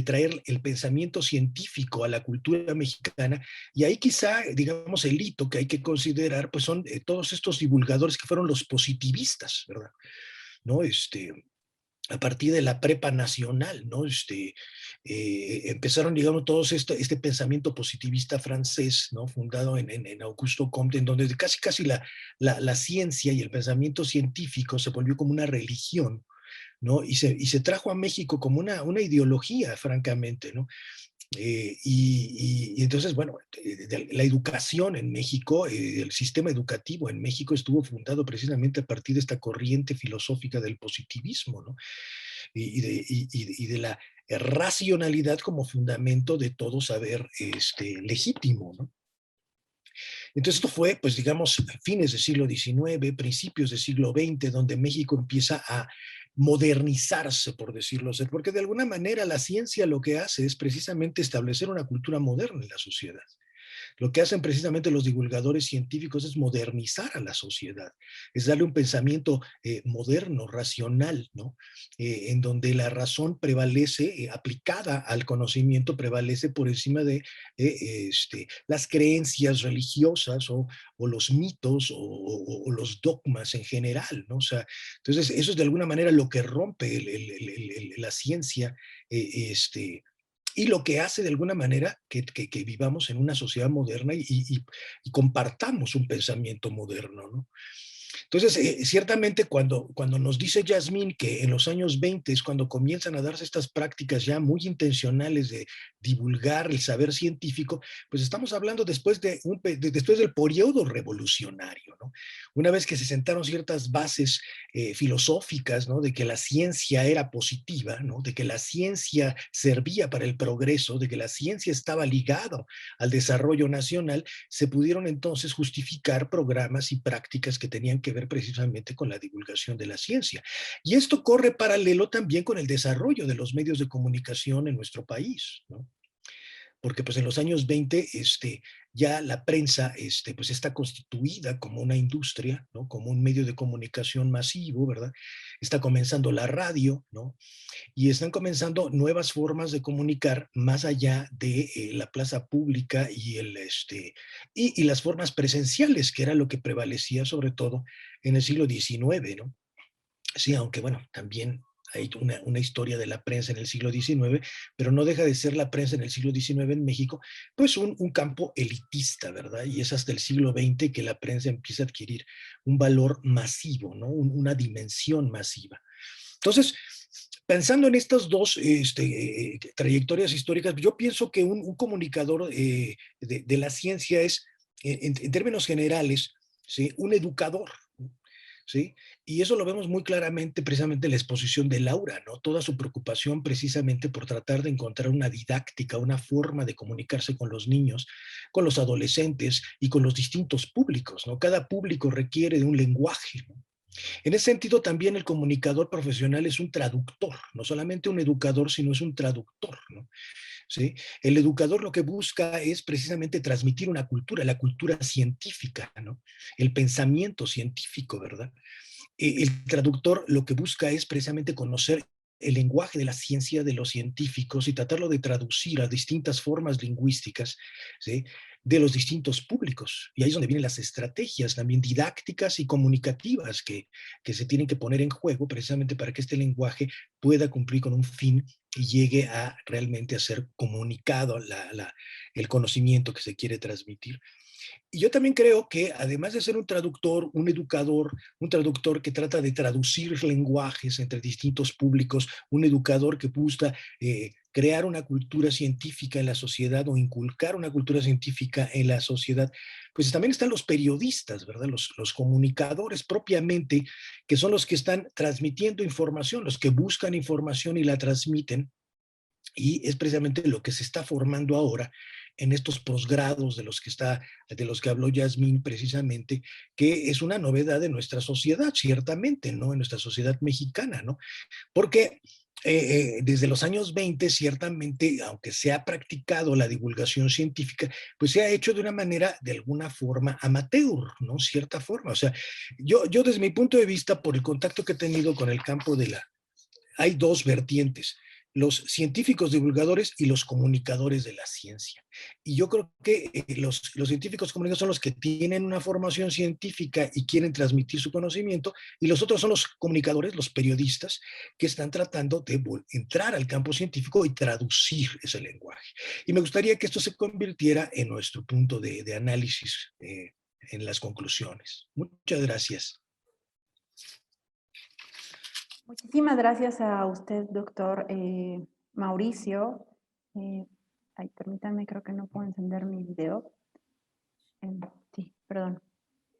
traer el pensamiento científico a la cultura mexicana, y ahí quizá, digamos, el hito que hay que considerar, pues son todos estos divulgadores que fueron los positivistas, ¿verdad? ¿No? A partir de la prepa nacional, ¿no? Empezaron, digamos, todos este pensamiento positivista francés, ¿no? Fundado en Augusto Comte, en donde casi la ciencia y el pensamiento científico se volvió como una religión, ¿no? Y se trajo a México como una ideología, francamente, ¿no? Y entonces, bueno, la educación en México, el sistema educativo en México estuvo fundado precisamente a partir de esta corriente filosófica del positivismo, ¿no? Y de la racionalidad como fundamento de todo saber legítimo, ¿no? Entonces esto fue, pues digamos, fines del siglo XIX, principios del siglo XX, donde México empieza a modernizarse, por decirlo así, porque de alguna manera la ciencia lo que hace es precisamente establecer una cultura moderna en la sociedad. Lo que hacen precisamente los divulgadores científicos es modernizar a la sociedad, es darle un pensamiento moderno, racional, ¿no? En donde la razón prevalece, aplicada al conocimiento, prevalece por encima de las creencias religiosas o los mitos o los dogmas en general, ¿no? O sea, entonces eso es de alguna manera lo que rompe la ciencia, y lo que hace de alguna manera que vivamos en una sociedad moderna y compartamos un pensamiento moderno, ¿no? Entonces, ciertamente cuando nos dice Yasmín que en los años 20 es cuando comienzan a darse estas prácticas ya muy intencionales de divulgar el saber científico, pues estamos hablando después después del periodo revolucionario, ¿no? Una vez que se sentaron ciertas bases filosóficas, ¿no? De que la ciencia era positiva, ¿no? De que la ciencia servía para el progreso, de que la ciencia estaba ligada al desarrollo nacional, se pudieron entonces justificar programas y prácticas que tenían que ver precisamente con la divulgación de la ciencia. Y esto corre paralelo también con el desarrollo de los medios de comunicación en nuestro país, ¿no? Porque pues en los años 20 ya la prensa pues está constituida como una industria, ¿no? Como un medio de comunicación masivo, ¿verdad? Está comenzando la radio, ¿no? Y están comenzando nuevas formas de comunicar más allá de la plaza pública y las formas presenciales, que era lo que prevalecía sobre todo en el siglo XIX, ¿no? Sí, aunque bueno, también hay una historia de la prensa en el siglo XIX, pero no deja de ser la prensa en el siglo XIX en México, pues un campo elitista, ¿verdad? Y es hasta el siglo XX que la prensa empieza a adquirir un valor masivo, ¿no? Una dimensión masiva. Entonces, pensando en estas dos trayectorias históricas, yo pienso que un comunicador de la ciencia es, en términos generales, ¿sí? Un educador, ¿sí? Y eso lo vemos muy claramente precisamente en la exposición de Laura, ¿no? Toda su preocupación precisamente por tratar de encontrar una didáctica, una forma de comunicarse con los niños, con los adolescentes y con los distintos públicos, ¿no? Cada público requiere de un lenguaje, ¿no? En ese sentido, también el comunicador profesional es un traductor, no solamente un educador, sino es un traductor, ¿no? ¿Sí? El educador lo que busca es precisamente transmitir una cultura, la cultura científica, ¿no? El pensamiento científico, ¿verdad? El traductor lo que busca es precisamente conocer el lenguaje de la ciencia de los científicos y tratarlo de traducir a distintas formas lingüísticas, ¿sí? De los distintos públicos. Y ahí es donde vienen las estrategias también didácticas y comunicativas que se tienen que poner en juego precisamente para que este lenguaje pueda cumplir con un fin y llegue a realmente a ser comunicado el conocimiento que se quiere transmitir. Y yo también creo que además de ser un traductor, un educador, un traductor que trata de traducir lenguajes entre distintos públicos, un educador que busca crear una cultura científica en la sociedad o inculcar una cultura científica en la sociedad, pues también están los periodistas, ¿verdad? Los comunicadores propiamente, que son los que están transmitiendo información, los que buscan información y la transmiten. Y es precisamente lo que se está formando ahora en estos posgrados de los que habló Yasmín precisamente, que es una novedad de nuestra sociedad, ciertamente, ¿no? En nuestra sociedad mexicana, ¿no? Porque desde los años 20, ciertamente, aunque se ha practicado la divulgación científica, pues se ha hecho de una manera, de alguna forma, amateur, ¿no? Cierta forma. O sea, yo desde mi punto de vista, por el contacto que he tenido con el campo hay dos vertientes: los científicos divulgadores y los comunicadores de la ciencia. Y yo creo que los científicos comunicadores son los que tienen una formación científica y quieren transmitir su conocimiento, y los otros son los comunicadores, los periodistas, que están tratando de entrar al campo científico y traducir ese lenguaje. Y me gustaría que esto se convirtiera en nuestro punto de análisis en las conclusiones. Muchas gracias. Muchísimas gracias a usted, doctor Mauricio. Permítanme, creo que no puedo encender mi video. Sí, perdón.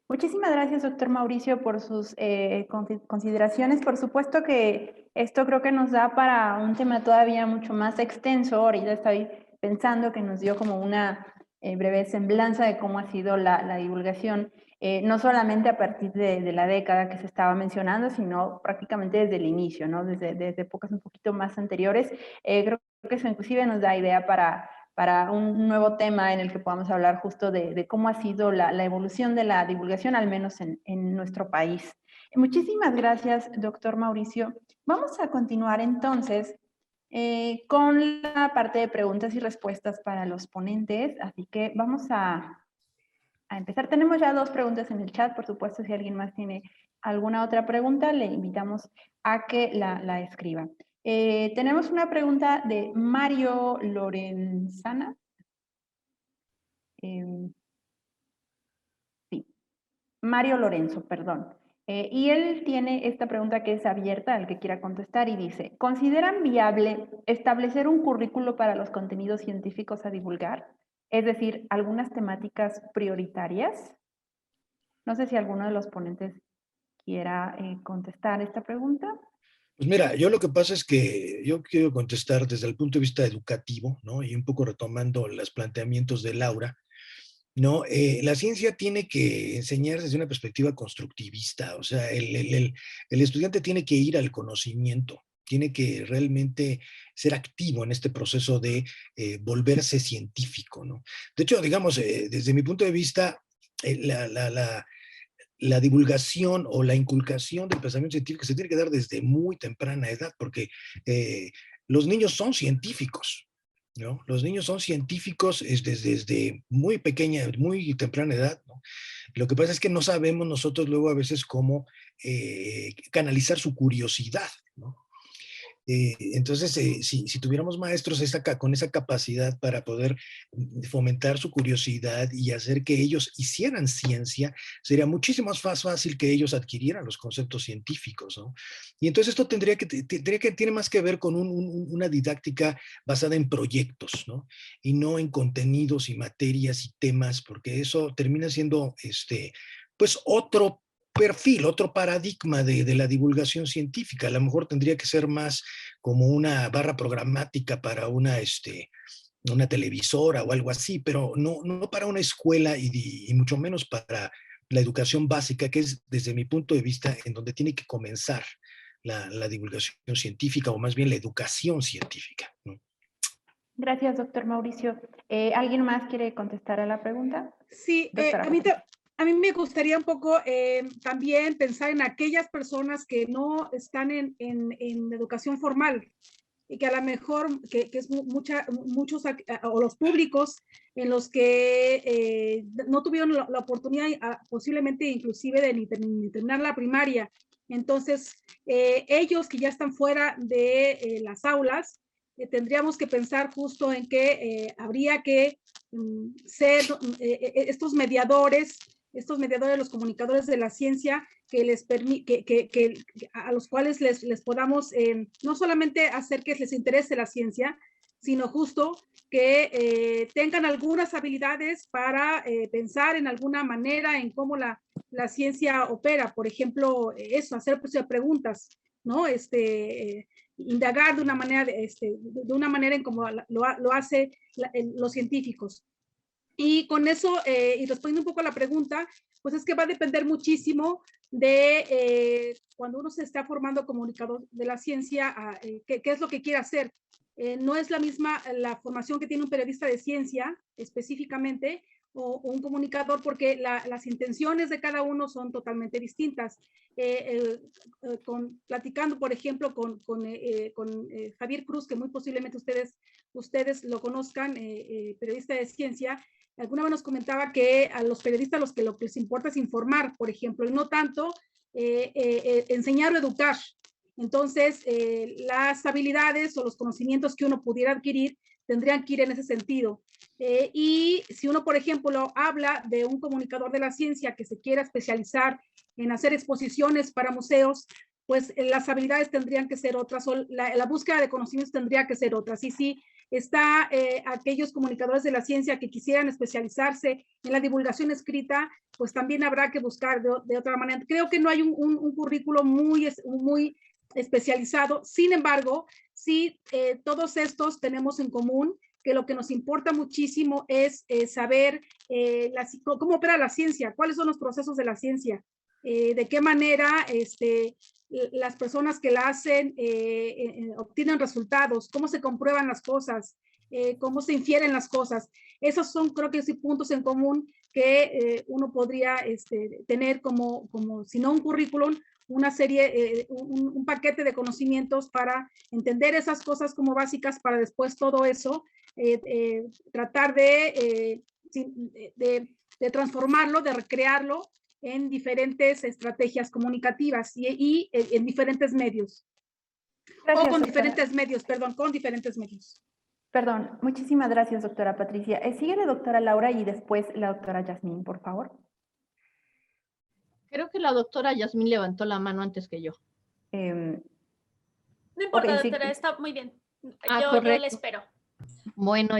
Muchísimas gracias, doctor Mauricio, por sus consideraciones. Por supuesto que esto creo que nos da para un tema todavía mucho más extenso. Ahorita estoy pensando que nos dio como una breve semblanza de cómo ha sido la divulgación, no solamente a partir de la década que se estaba mencionando, sino prácticamente desde el inicio, ¿no? Desde épocas un poquito más anteriores. Creo que eso inclusive nos da idea para para un nuevo tema en el que podamos hablar justo de cómo ha sido la evolución de la divulgación, al menos en nuestro país. Muchísimas gracias, doctor Mauricio. Vamos a continuar entonces con la parte de preguntas y respuestas para los ponentes, así que vamos a empezar. Tenemos ya 2 preguntas en el chat, por supuesto, si alguien más tiene alguna otra pregunta, le invitamos a que la escriba. Tenemos una pregunta de Mario Lorenzana. Sí, Mario Lorenzo, perdón. Y él tiene esta pregunta que es abierta al que quiera contestar y dice, ¿consideran viable establecer un currículo para los contenidos científicos a divulgar? Es decir, algunas temáticas prioritarias. No sé si alguno de los ponentes quiera contestar esta pregunta. Pues mira, yo lo que pasa es que yo quiero contestar desde el punto de vista educativo, ¿no? Y un poco retomando los planteamientos de Laura, ¿no? La ciencia tiene que enseñar desde una perspectiva constructivista, o sea, el estudiante tiene que ir al conocimiento, tiene que realmente ser activo en este proceso de volverse científico, ¿no? De hecho, digamos, desde mi punto de vista, la divulgación o la inculcación del pensamiento científico se tiene que dar desde muy temprana edad, porque los niños son científicos, ¿no? Los niños son científicos desde muy pequeña, muy temprana edad, ¿no? Lo que pasa es que no sabemos nosotros luego a veces cómo canalizar su curiosidad, ¿no? Entonces, si tuviéramos maestros con esa capacidad para poder fomentar su curiosidad y hacer que ellos hicieran ciencia, sería muchísimo más fácil que ellos adquirieran los conceptos científicos, ¿no? Y entonces esto tiene más que ver con una didáctica basada en proyectos, ¿no? Y no en contenidos y materias y temas, porque eso termina siendo, pues, otro perfil, otro paradigma de la divulgación científica. A lo mejor tendría que ser más como una barra programática para una televisora o algo así, pero no para una escuela y mucho menos para la educación básica, que es desde mi punto de vista en donde tiene que comenzar la divulgación científica, o más bien la educación científica, ¿no? Gracias, doctor Mauricio. ¿Alguien más quiere contestar a la pregunta? Sí, a mí me gustaría un poco también pensar en aquellas personas que no están en educación formal y que a lo mejor, que es muchos, o los públicos en los que no tuvieron la oportunidad posiblemente inclusive de ni terminar la primaria. Entonces, ellos que ya están fuera de las aulas, tendríamos que pensar justo en que habría que ser estos mediadores, los comunicadores de la ciencia, a los cuales les podamos no solamente hacer que les interese la ciencia, sino justo que tengan algunas habilidades para pensar en alguna manera en cómo la ciencia opera. Por ejemplo, hacer preguntas, ¿no? Indagar de una manera en cómo lo hacen los científicos. Y con eso, y respondiendo un poco a la pregunta, pues es que va a depender muchísimo de cuando uno se está formando comunicador de la ciencia, qué es lo que quiere hacer. No es la misma la formación que tiene un periodista de ciencia específicamente o un comunicador, porque las intenciones de cada uno son totalmente distintas. Platicando, por ejemplo, con Javier Cruz, que muy posiblemente ustedes lo conozcan, periodista de ciencia, alguna vez nos comentaba que a los periodistas lo que les importa es informar, por ejemplo, y no tanto enseñar o educar. Entonces, las habilidades o los conocimientos que uno pudiera adquirir tendrían que ir en ese sentido. Y si uno, por ejemplo, habla de un comunicador de la ciencia que se quiera especializar en hacer exposiciones para museos, pues las habilidades tendrían que ser otras, o la búsqueda de conocimientos tendría que ser otras. Y sí, está aquellos comunicadores de la ciencia que quisieran especializarse en la divulgación escrita, pues también habrá que buscar de otra manera. Creo que no hay un currículo muy especializado. Sin embargo, sí, todos estos tenemos en común que lo que nos importa muchísimo es saber cómo opera la ciencia, cuáles son los procesos de la ciencia, de qué manera las personas que la hacen obtienen resultados, cómo se comprueban las cosas, cómo se infieren las cosas. Esos son, creo que sí, puntos en común que uno podría tener como, si no un currículum, una serie, un paquete de conocimientos para entender esas cosas como básicas, para después todo eso tratar de transformarlo, de recrearlo en diferentes estrategias comunicativas y en diferentes medios. Gracias, O con doctora. diferentes medios, perdón, con diferentes medios. Perdón, muchísimas gracias, doctora Patricia. Sigue la doctora Laura y después la doctora Yasmín, por favor. Creo que la doctora Yasmín levantó la mano antes que yo. No importa, okay, doctora, sí. está muy bien. Ah, yo le espero. Bueno,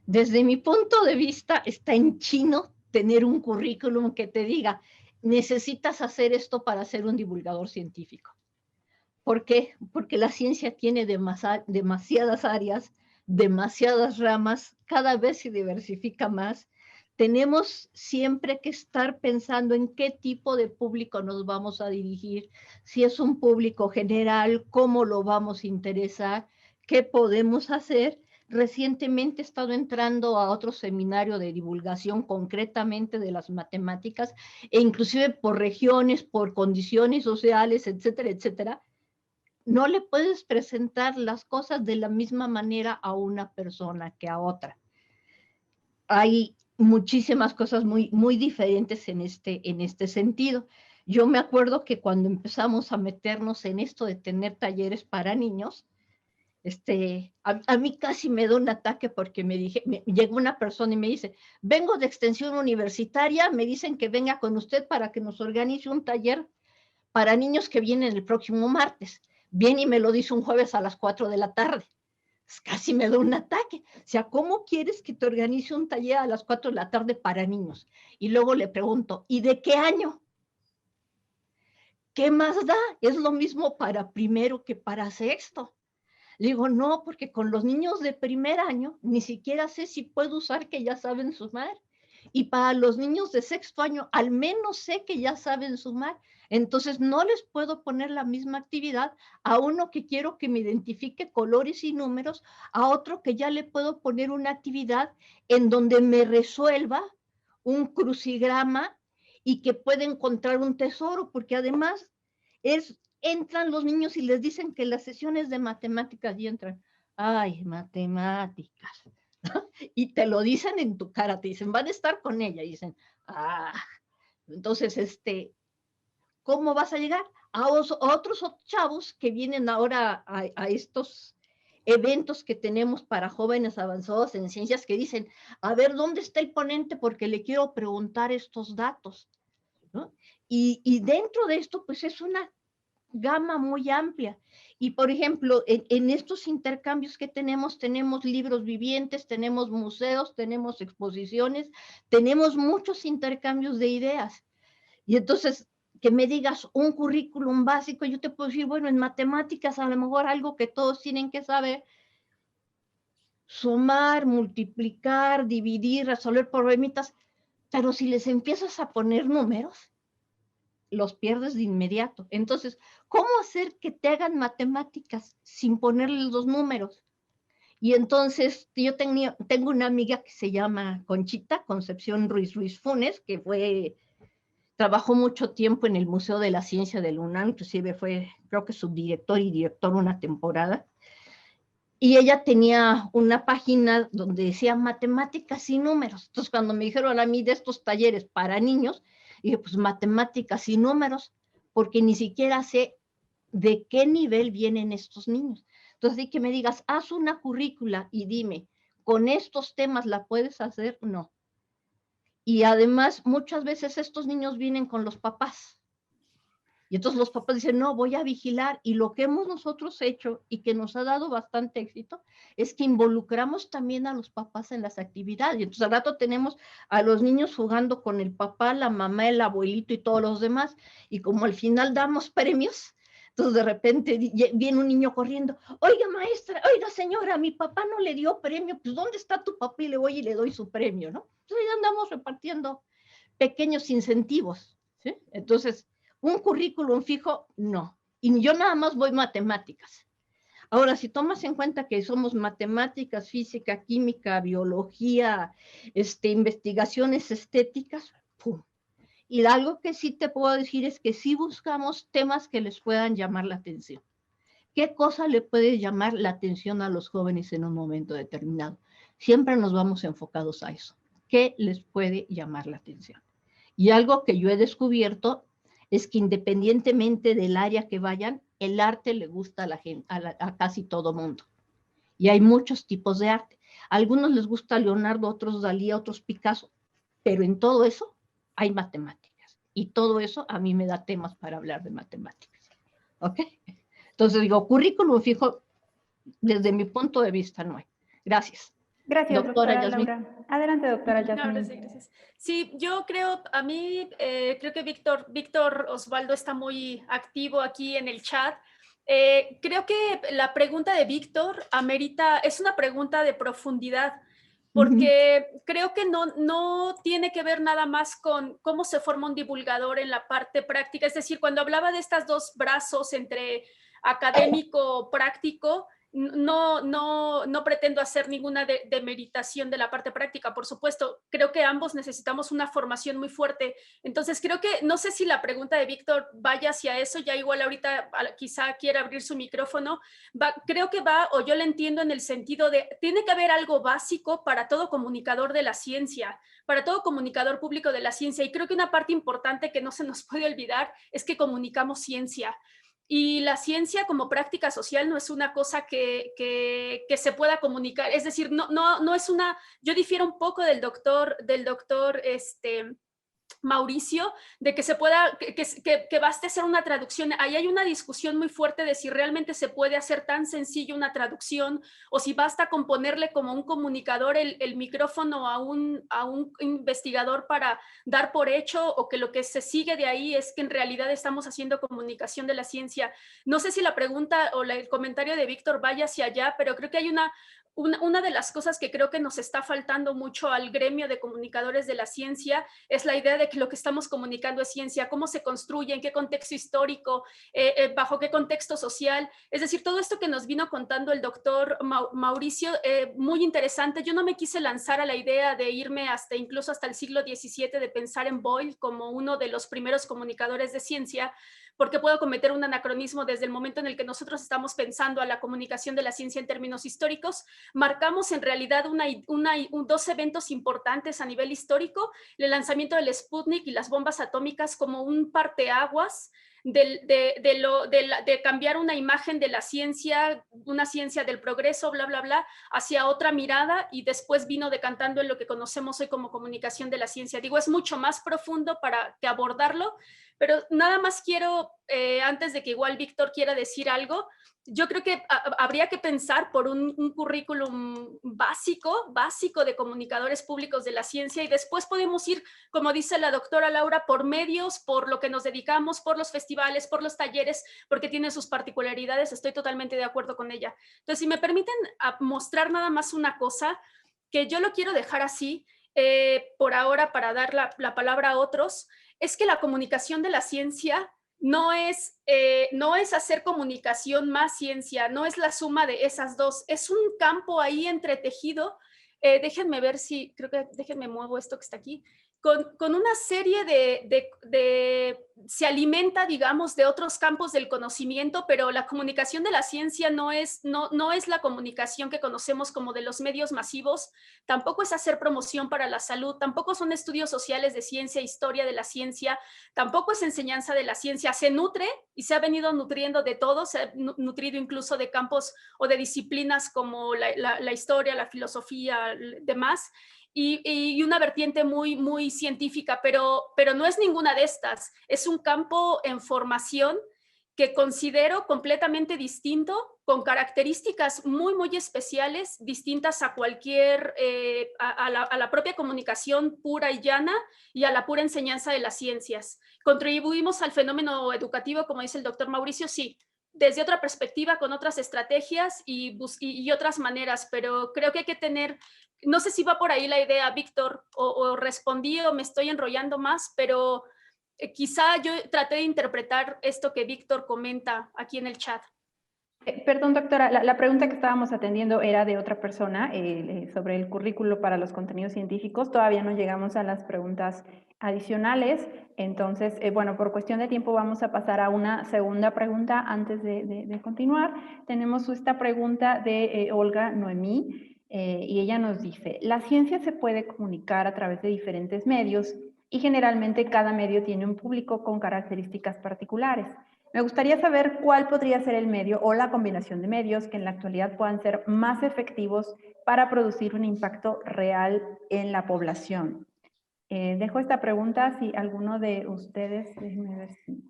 desde mi punto de vista, está en chino tener un currículum que te diga, necesitas hacer esto para ser un divulgador científico. ¿Por qué? Porque la ciencia tiene demasiadas áreas, demasiadas ramas, cada vez se diversifica más. Tenemos siempre que estar pensando en qué tipo de público nos vamos a dirigir, si es un público general, cómo lo vamos a interesar, qué podemos hacer. Recientemente he estado entrando a otro seminario de divulgación concretamente de las matemáticas e inclusive por regiones, por condiciones sociales, etcétera, etcétera. No le puedes presentar las cosas de la misma manera a una persona que a otra. Hay muchísimas cosas muy diferentes en este sentido. Yo me acuerdo que cuando empezamos a meternos en esto de tener talleres para niños, a mí casi me da un ataque porque llegó una persona y me dice, vengo de extensión universitaria, me dicen que venga con usted para que nos organice un taller para niños que vienen el próximo martes. Viene y me lo dice un jueves a las 4 de la tarde. Casi me da un ataque. O sea, ¿cómo quieres que te organice un taller a las 4 de la tarde para niños? Y luego le pregunto, ¿y de qué año? ¿Qué más da? Es lo mismo para primero que para sexto. Le digo, no, porque con los niños de primer año ni siquiera sé si puedo usar que ya saben sumar. Y para los niños de sexto año, al menos sé que ya saben sumar. Entonces, no les puedo poner la misma actividad a uno que quiero que me identifique colores y números, a otro que ya le puedo poner una actividad en donde me resuelva un crucigrama y que pueda encontrar un tesoro, porque además entran los niños y les dicen que las sesiones de matemáticas y entran, ay, matemáticas, y te lo dicen en tu cara, te dicen, van a estar con ella, y dicen, entonces, ¿cómo vas a llegar? A otros chavos que vienen ahora a estos eventos que tenemos para jóvenes avanzados en ciencias que dicen, a ver, ¿dónde está el ponente? Porque le quiero preguntar estos datos, ¿no? Y dentro de esto, pues es una gama muy amplia. Y, por ejemplo, en estos intercambios que tenemos libros vivientes, tenemos museos, tenemos exposiciones, tenemos muchos intercambios de ideas. Y entonces, que me digas un currículum básico, yo te puedo decir, bueno, en matemáticas a lo mejor algo que todos tienen que saber, sumar, multiplicar, dividir, resolver problemitas, pero si les empiezas a poner números, los pierdes de inmediato. Entonces, ¿cómo hacer que te hagan matemáticas sin ponerles los números? Y entonces yo tengo una amiga que se llama Conchita, Concepción Ruiz Funes, que trabajó mucho tiempo en el Museo de la Ciencia del UNAM, inclusive fue, creo que subdirector y director una temporada. Y ella tenía una página donde decía matemáticas y números. Entonces, cuando me dijeron a mí de estos talleres para niños, dije, pues matemáticas y números, porque ni siquiera sé de qué nivel vienen estos niños. Entonces, di que me digas, haz una currícula y dime, ¿con estos temas la puedes hacer? No. Y además, muchas veces estos niños vienen con los papás. Y entonces los papás dicen, no, voy a vigilar. Y lo que hemos nosotros hecho y que nos ha dado bastante éxito es que involucramos también a los papás en las actividades. Y entonces al rato tenemos a los niños jugando con el papá, la mamá, el abuelito y todos los demás. Y como al final damos premios, entonces de repente viene un niño corriendo, oiga maestra, oiga señora, mi papá no le dio premio, pues ¿dónde está tu papá? Y le voy y le doy su premio, ¿no? Entonces ya andamos repartiendo pequeños incentivos, ¿sí? Entonces, un currículum fijo, no. Y yo nada más voy matemáticas. Ahora, si tomas en cuenta que somos matemáticas, física, química, biología, investigaciones estéticas, ¡pum! Y algo que sí te puedo decir es que sí buscamos temas que les puedan llamar la atención. ¿Qué cosa le puede llamar la atención a los jóvenes en un momento determinado? Siempre nos vamos enfocados a eso. ¿Qué les puede llamar la atención? Y algo que yo he descubierto es que independientemente del área que vayan, el arte le gusta a la gente, a casi todo mundo. Y hay muchos tipos de arte. A algunos les gusta Leonardo, otros Dalí, otros Picasso, pero en todo eso hay matemáticas. Y todo eso a mí me da temas para hablar de matemáticas. ¿Ok? Entonces digo, currículum fijo, desde mi punto de vista no hay. Gracias. Gracias, doctora Yasmín. Laura. Adelante, doctora No, Yasmín. gracias. Sí, yo creo, a mí, creo que Víctor Osvaldo está muy activo aquí en el chat. Creo que la pregunta de Víctor amerita, es una pregunta de profundidad, porque creo que no tiene que ver nada más con cómo se forma un divulgador en la parte práctica. Es decir, cuando hablaba de estos dos brazos entre académico, práctico, no pretendo hacer ninguna demeritación de la parte práctica, por supuesto. Creo que ambos necesitamos una formación muy fuerte. Entonces, creo que, no sé si la pregunta de Víctor vaya hacia eso, ya igual ahorita quizá quiera abrir su micrófono. Creo que va, o yo le entiendo en el sentido de, tiene que haber algo básico para todo comunicador de la ciencia, para todo comunicador público de la ciencia. Y creo que una parte importante que no se nos puede olvidar es que comunicamos ciencia. Y la ciencia como práctica social no es una cosa que se pueda comunicar. Es decir, no es una... Yo difiero un poco del doctor Mauricio, de que se pueda, que baste hacer una traducción. Ahí hay una discusión muy fuerte de si realmente se puede hacer tan sencillo una traducción o si basta con ponerle como un comunicador el micrófono a un investigador para dar por hecho, o que lo que se sigue de ahí es que en realidad estamos haciendo comunicación de la ciencia. No sé si la pregunta o el comentario de Víctor vaya hacia allá, pero creo que hay una de las cosas que creo que nos está faltando mucho al gremio de comunicadores de la ciencia es la idea de que lo que estamos comunicando es ciencia, cómo se construye, en qué contexto histórico, bajo qué contexto social. Es decir, todo esto que nos vino contando el doctor Mauricio, muy interesante. Yo no me quise lanzar a la idea de irme incluso hasta el siglo XVII, de pensar en Boyle como uno de los primeros comunicadores de ciencia, porque puedo cometer un anacronismo desde el momento en el que nosotros estamos pensando a la comunicación de la ciencia en términos históricos. Marcamos en realidad dos eventos importantes a nivel histórico: el lanzamiento del Sputnik y las bombas atómicas, como un parteaguas de cambiar una imagen de la ciencia, una ciencia del progreso, bla, bla, bla, hacia otra mirada, y después vino decantando en lo que conocemos hoy como comunicación de la ciencia. Digo, es mucho más profundo para que abordarlo, pero nada más quiero, antes de que igual Víctor quiera decir algo, yo creo que habría que pensar por un currículum básico de comunicadores públicos de la ciencia, y después podemos ir, como dice la doctora Laura, por medios, por lo que nos dedicamos, por los festivales, por los talleres, porque tienen sus particularidades. Estoy totalmente de acuerdo con ella. Entonces, si me permiten mostrar nada más una cosa, que yo lo quiero dejar así, por ahora, para dar la palabra a otros, es que la comunicación de la ciencia no es hacer comunicación más ciencia, no es la suma de esas dos, es un campo ahí entretejido. Déjenme ver si, déjenme muevo esto que está aquí, con una serie se alimenta, digamos, de otros campos del conocimiento, pero la comunicación de la ciencia no es la comunicación que conocemos como de los medios masivos, tampoco es hacer promoción para la salud, tampoco son estudios sociales de ciencia, historia de la ciencia, tampoco es enseñanza de la ciencia. Se nutre y se ha venido nutriendo de todo, se ha nutrido incluso de campos o de disciplinas como la historia, la filosofía, demás, y una vertiente muy científica, pero no es ninguna de estas. Es un campo en formación que considero completamente distinto, con características muy especiales, distintas a cualquier, a la propia comunicación pura y llana, y a la pura enseñanza de las ciencias. ¿Contribuimos al fenómeno educativo, como dice el doctor Mauricio? Sí, desde otra perspectiva, con otras estrategias y otras maneras, pero creo que hay que tener, no sé si va por ahí la idea, Víctor, o respondí o me estoy enrollando más, pero quizá yo traté de interpretar esto que Víctor comenta aquí en el chat. Perdón, doctora, la pregunta que estábamos atendiendo era de otra persona sobre el currículo para los contenidos científicos. Todavía no llegamos a las preguntas adicionales. Entonces, bueno, por cuestión de tiempo vamos a pasar a una segunda pregunta antes de continuar. Tenemos esta pregunta de Olga Noemí y ella nos dice, la ciencia se puede comunicar a través de diferentes medios y generalmente cada medio tiene un público con características particulares. Me gustaría saber cuál podría ser el medio o la combinación de medios que en la actualidad puedan ser más efectivos para producir un impacto real en la población. Dejo esta pregunta si alguno de ustedes, déjenme ver si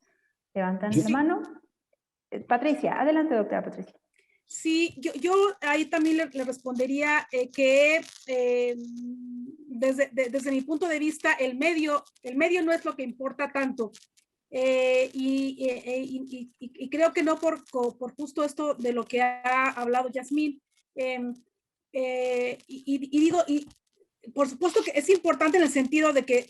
levantan la mano. Patricia, adelante, doctora Patricia. Sí, yo ahí también le respondería que desde mi punto de vista, el medio no es lo que importa tanto. Y creo que no por justo esto de lo que ha hablado Yasmín. Digo, por supuesto que es importante en el sentido de que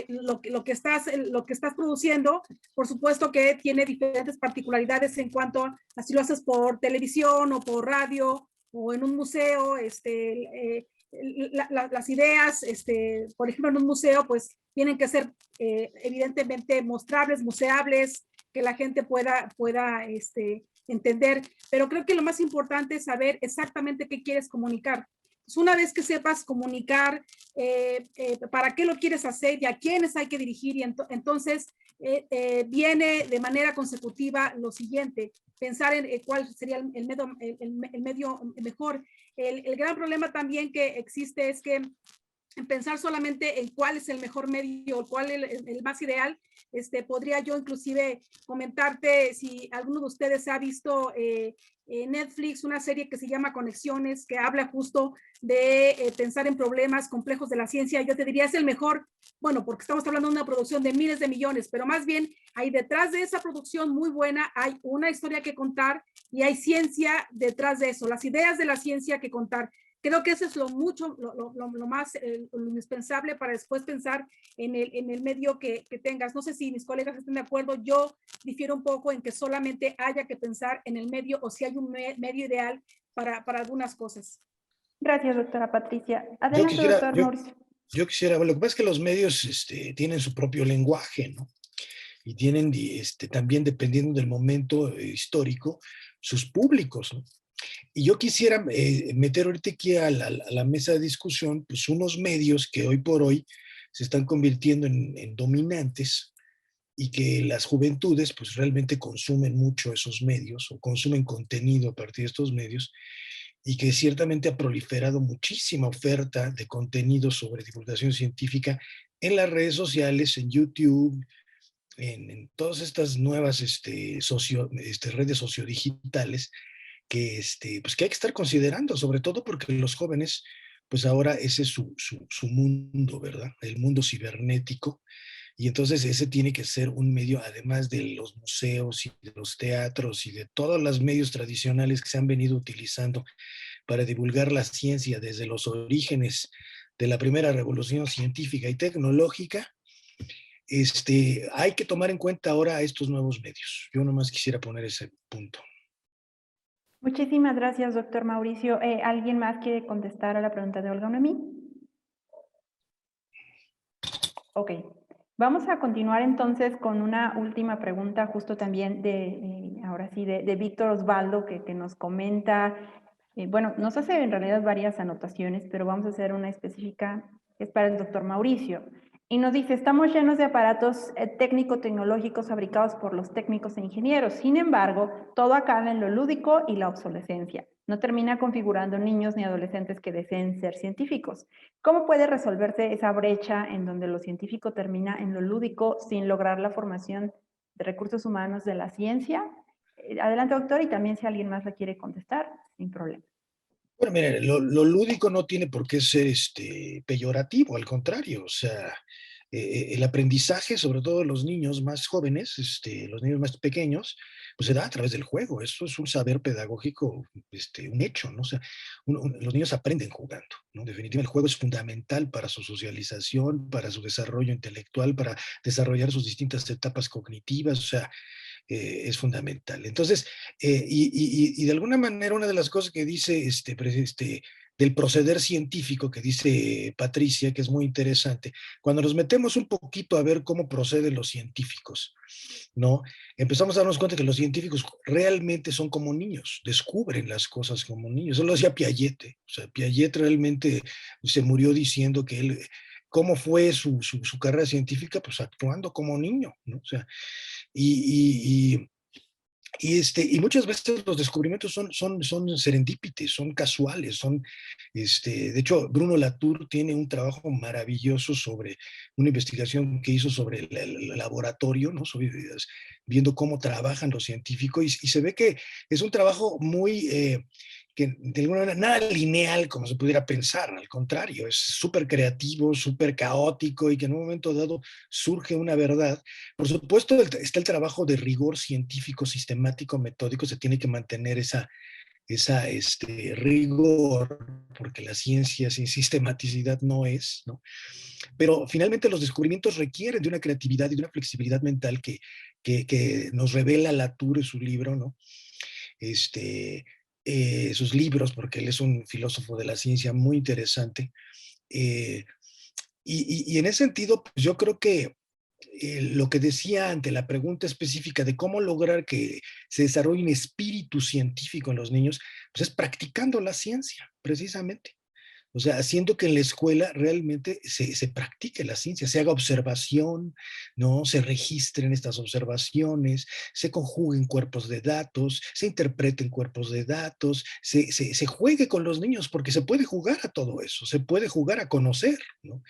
lo que estás produciendo, por supuesto que tiene diferentes particularidades en cuanto a si lo haces por televisión o por radio o en un museo, las ideas, por ejemplo, en un museo, pues tienen que ser evidentemente mostrables, museables, que la gente pueda entender. Pero creo que lo más importante es saber exactamente qué quieres comunicar. Pues una vez que sepas comunicar para qué lo quieres hacer y a quiénes hay que dirigir, y entonces viene de manera consecutiva lo siguiente, pensar en cuál sería el medio mejor. El gran problema también que existe es que pensar solamente en cuál es el mejor medio, cuál es el más ideal. Podría yo inclusive comentarte si alguno de ustedes ha visto Netflix, una serie que se llama Conexiones, que habla justo de pensar en problemas complejos de la ciencia. Yo te diría es el mejor, bueno, porque estamos hablando de una producción de miles de millones, pero más bien hay detrás de esa producción muy buena, hay una historia que contar y hay ciencia detrás de eso, las ideas de la ciencia que contar. Creo que eso es lo más lo indispensable para después pensar en el medio que tengas. No sé si mis colegas están de acuerdo. Yo difiero un poco en que solamente haya que pensar en el medio o si hay un medio ideal para algunas cosas. Gracias, doctora Patricia. Adelante, doctor Mauricio. Yo quisiera, bueno, lo que pasa es que los medios tienen su propio lenguaje, ¿no? Y tienen también, dependiendo del momento histórico, sus públicos, ¿no? Y yo quisiera meter ahorita aquí a la mesa de discusión, pues unos medios que hoy por hoy se están convirtiendo en dominantes y que las juventudes pues realmente consumen mucho esos medios o consumen contenido a partir de estos medios y que ciertamente ha proliferado muchísima oferta de contenido sobre divulgación científica en las redes sociales, en YouTube, en todas estas nuevas redes sociodigitales que, pues que hay que estar considerando, sobre todo porque los jóvenes, pues ahora ese es su mundo, ¿verdad? El mundo cibernético. Y entonces ese tiene que ser un medio, además de los museos y de los teatros y de todos los medios tradicionales que se han venido utilizando para divulgar la ciencia desde los orígenes de la primera revolución científica y tecnológica. Hay que tomar en cuenta ahora estos nuevos medios. Yo nomás quisiera poner ese punto. Muchísimas gracias, doctor Mauricio. ¿Alguien más quiere contestar a la pregunta de Olga Noemí? Ok. Vamos a continuar entonces con una última pregunta, justo también ahora sí, de Víctor Osvaldo, que nos comenta, bueno, nos hace en realidad varias anotaciones, pero vamos a hacer una específica que es para el doctor Mauricio. Y nos dice, estamos llenos de aparatos técnico-tecnológicos fabricados por los técnicos e ingenieros. Sin embargo, todo acaba en lo lúdico y la obsolescencia. No termina configurando niños ni adolescentes que deseen ser científicos. ¿Cómo puede resolverse esa brecha en donde lo científico termina en lo lúdico sin lograr la formación de recursos humanos de la ciencia? Adelante, doctor, y también si alguien más la quiere contestar, sin problema. Bueno, mire, lo lúdico no tiene por qué ser peyorativo, al contrario, o sea, el aprendizaje, sobre todo de los niños más jóvenes, los niños más pequeños, pues se da a través del juego. Eso es un saber pedagógico, un hecho, ¿no? O sea, los niños aprenden jugando, ¿no? Definitivamente el juego es fundamental para su socialización, para su desarrollo intelectual, para desarrollar sus distintas etapas cognitivas, o sea, es fundamental. Entonces, y de alguna manera una de las cosas que dice del proceder científico que dice Patricia, que es muy interesante, cuando nos metemos un poquito a ver cómo proceden los científicos, ¿no? Empezamos a darnos cuenta que los científicos realmente son como niños, descubren las cosas como niños. Eso lo decía Piaget. O sea, Piaget realmente se murió diciendo que él, ¿cómo fue su carrera científica? Pues actuando como niño, ¿no? O sea, y muchas veces los descubrimientos son serendípites, son casuales, de hecho, Bruno Latour tiene un trabajo maravilloso sobre una investigación que hizo sobre el laboratorio, ¿no? Viendo cómo trabajan los científicos, y se ve que es un trabajo muy, que de alguna manera nada lineal como se pudiera pensar, al contrario, es súper creativo, súper caótico, y que en un momento dado surge una verdad. Por supuesto, está el trabajo de rigor científico, sistemático, metódico, se tiene que mantener esa rigor, porque la ciencia sin sistematicidad no es, ¿no? Pero finalmente los descubrimientos requieren de una creatividad y de una flexibilidad mental que nos revela Latour en su libro, ¿no? Sus libros, porque él es un filósofo de la ciencia muy interesante. Y en ese sentido, pues yo creo que lo que decía ante la pregunta específica de cómo lograr que se desarrolle un espíritu científico en los niños, pues es practicando la ciencia, precisamente. O sea, haciendo que en la escuela realmente se practique la ciencia, se haga observación, ¿no? Se registren estas observaciones, se conjuguen cuerpos de datos, se interpreten cuerpos de datos, se juegue con los niños, porque se puede jugar a todo eso, se puede jugar a conocer, ¿no?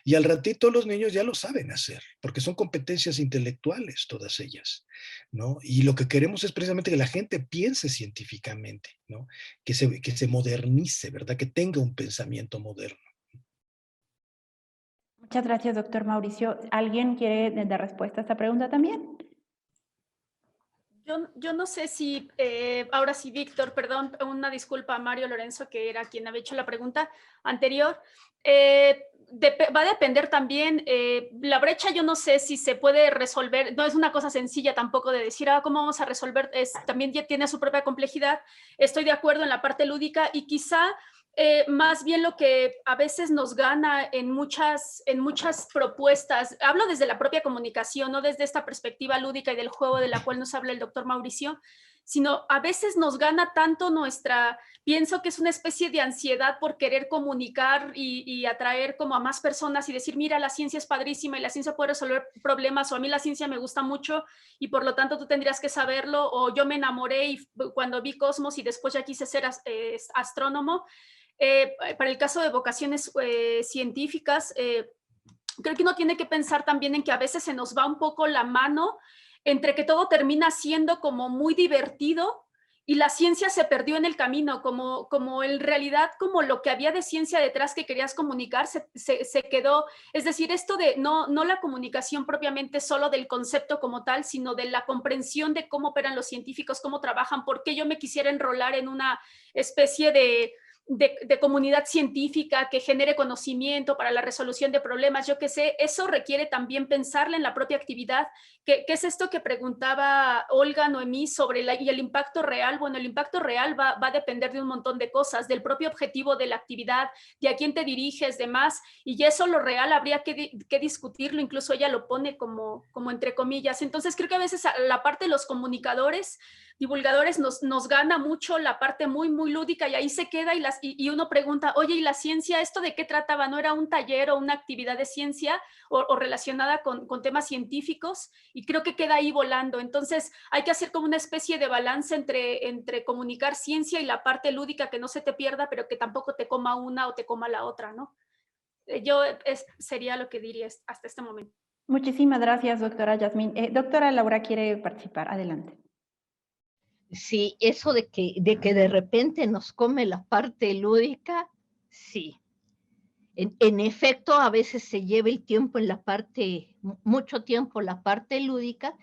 Y al ratito los niños ya lo saben hacer, porque son competencias intelectuales todas ellas, ¿no? Y lo que queremos es precisamente que la gente piense científicamente, ¿no? Que se modernice, ¿verdad? Que tenga un pensamiento moderno. Muchas gracias, doctor Mauricio. ¿Alguien quiere dar respuesta a esta pregunta también? Yo no sé si, ahora sí, Víctor, perdón, una disculpa a Mario Lorenzo, que era quien había hecho la pregunta anterior. Va a depender también, la brecha yo no sé si se puede resolver, no es una cosa sencilla tampoco de decir, ¿cómo vamos a resolver? También ya tiene su propia complejidad. Estoy de acuerdo en la parte lúdica y quizá más bien lo que a veces nos gana en muchas propuestas, hablo desde la propia comunicación, no desde esta perspectiva lúdica y del juego de la cual nos habla el doctor Mauricio, sino a veces nos gana tanto pienso que es una especie de ansiedad por querer comunicar y atraer como a más personas y decir, mira, la ciencia es padrísima y la ciencia puede resolver problemas, o a mí la ciencia me gusta mucho y por lo tanto tú tendrías que saberlo, o yo me enamoré cuando vi Cosmos y después ya quise ser astrónomo. Para el caso de vocaciones científicas, creo que uno tiene que pensar también en que a veces se nos va un poco la mano entre que todo termina siendo como muy divertido y la ciencia se perdió en el camino, como en realidad como lo que había de ciencia detrás que querías comunicar se quedó, es decir, esto de no la comunicación propiamente solo del concepto como tal, sino de la comprensión de cómo operan los científicos, cómo trabajan, por qué yo me quisiera enrolar en una especie de comunidad científica que genere conocimiento para la resolución de problemas, yo qué sé, eso requiere también pensarle en la propia actividad. ¿Qué es esto que preguntaba Olga Noemí sobre y el impacto real? Bueno, el impacto real va a depender de un montón de cosas, del propio objetivo de la actividad, de a quién te diriges, demás, y eso lo real habría que discutirlo, incluso ella lo pone como entre comillas. Entonces creo que a veces la parte de los comunicadores, divulgadores, nos gana mucho la parte muy, muy lúdica y ahí se queda y uno pregunta, oye, ¿y la ciencia, esto de qué trataba? ¿No era un taller o una actividad de ciencia o relacionada con temas científicos? Y creo que queda ahí volando. Entonces hay que hacer como una especie de balance entre comunicar ciencia y la parte lúdica, que no se te pierda, pero que tampoco te coma una o te coma la otra, ¿no? Sería lo que diría hasta este momento. Muchísimas gracias, doctora Yasmín. Doctora Laura quiere participar. Adelante. Sí, eso de que de repente nos come la parte lúdica, sí. En efecto, a veces se lleva el tiempo en la parte, mucho tiempo la parte lúdica,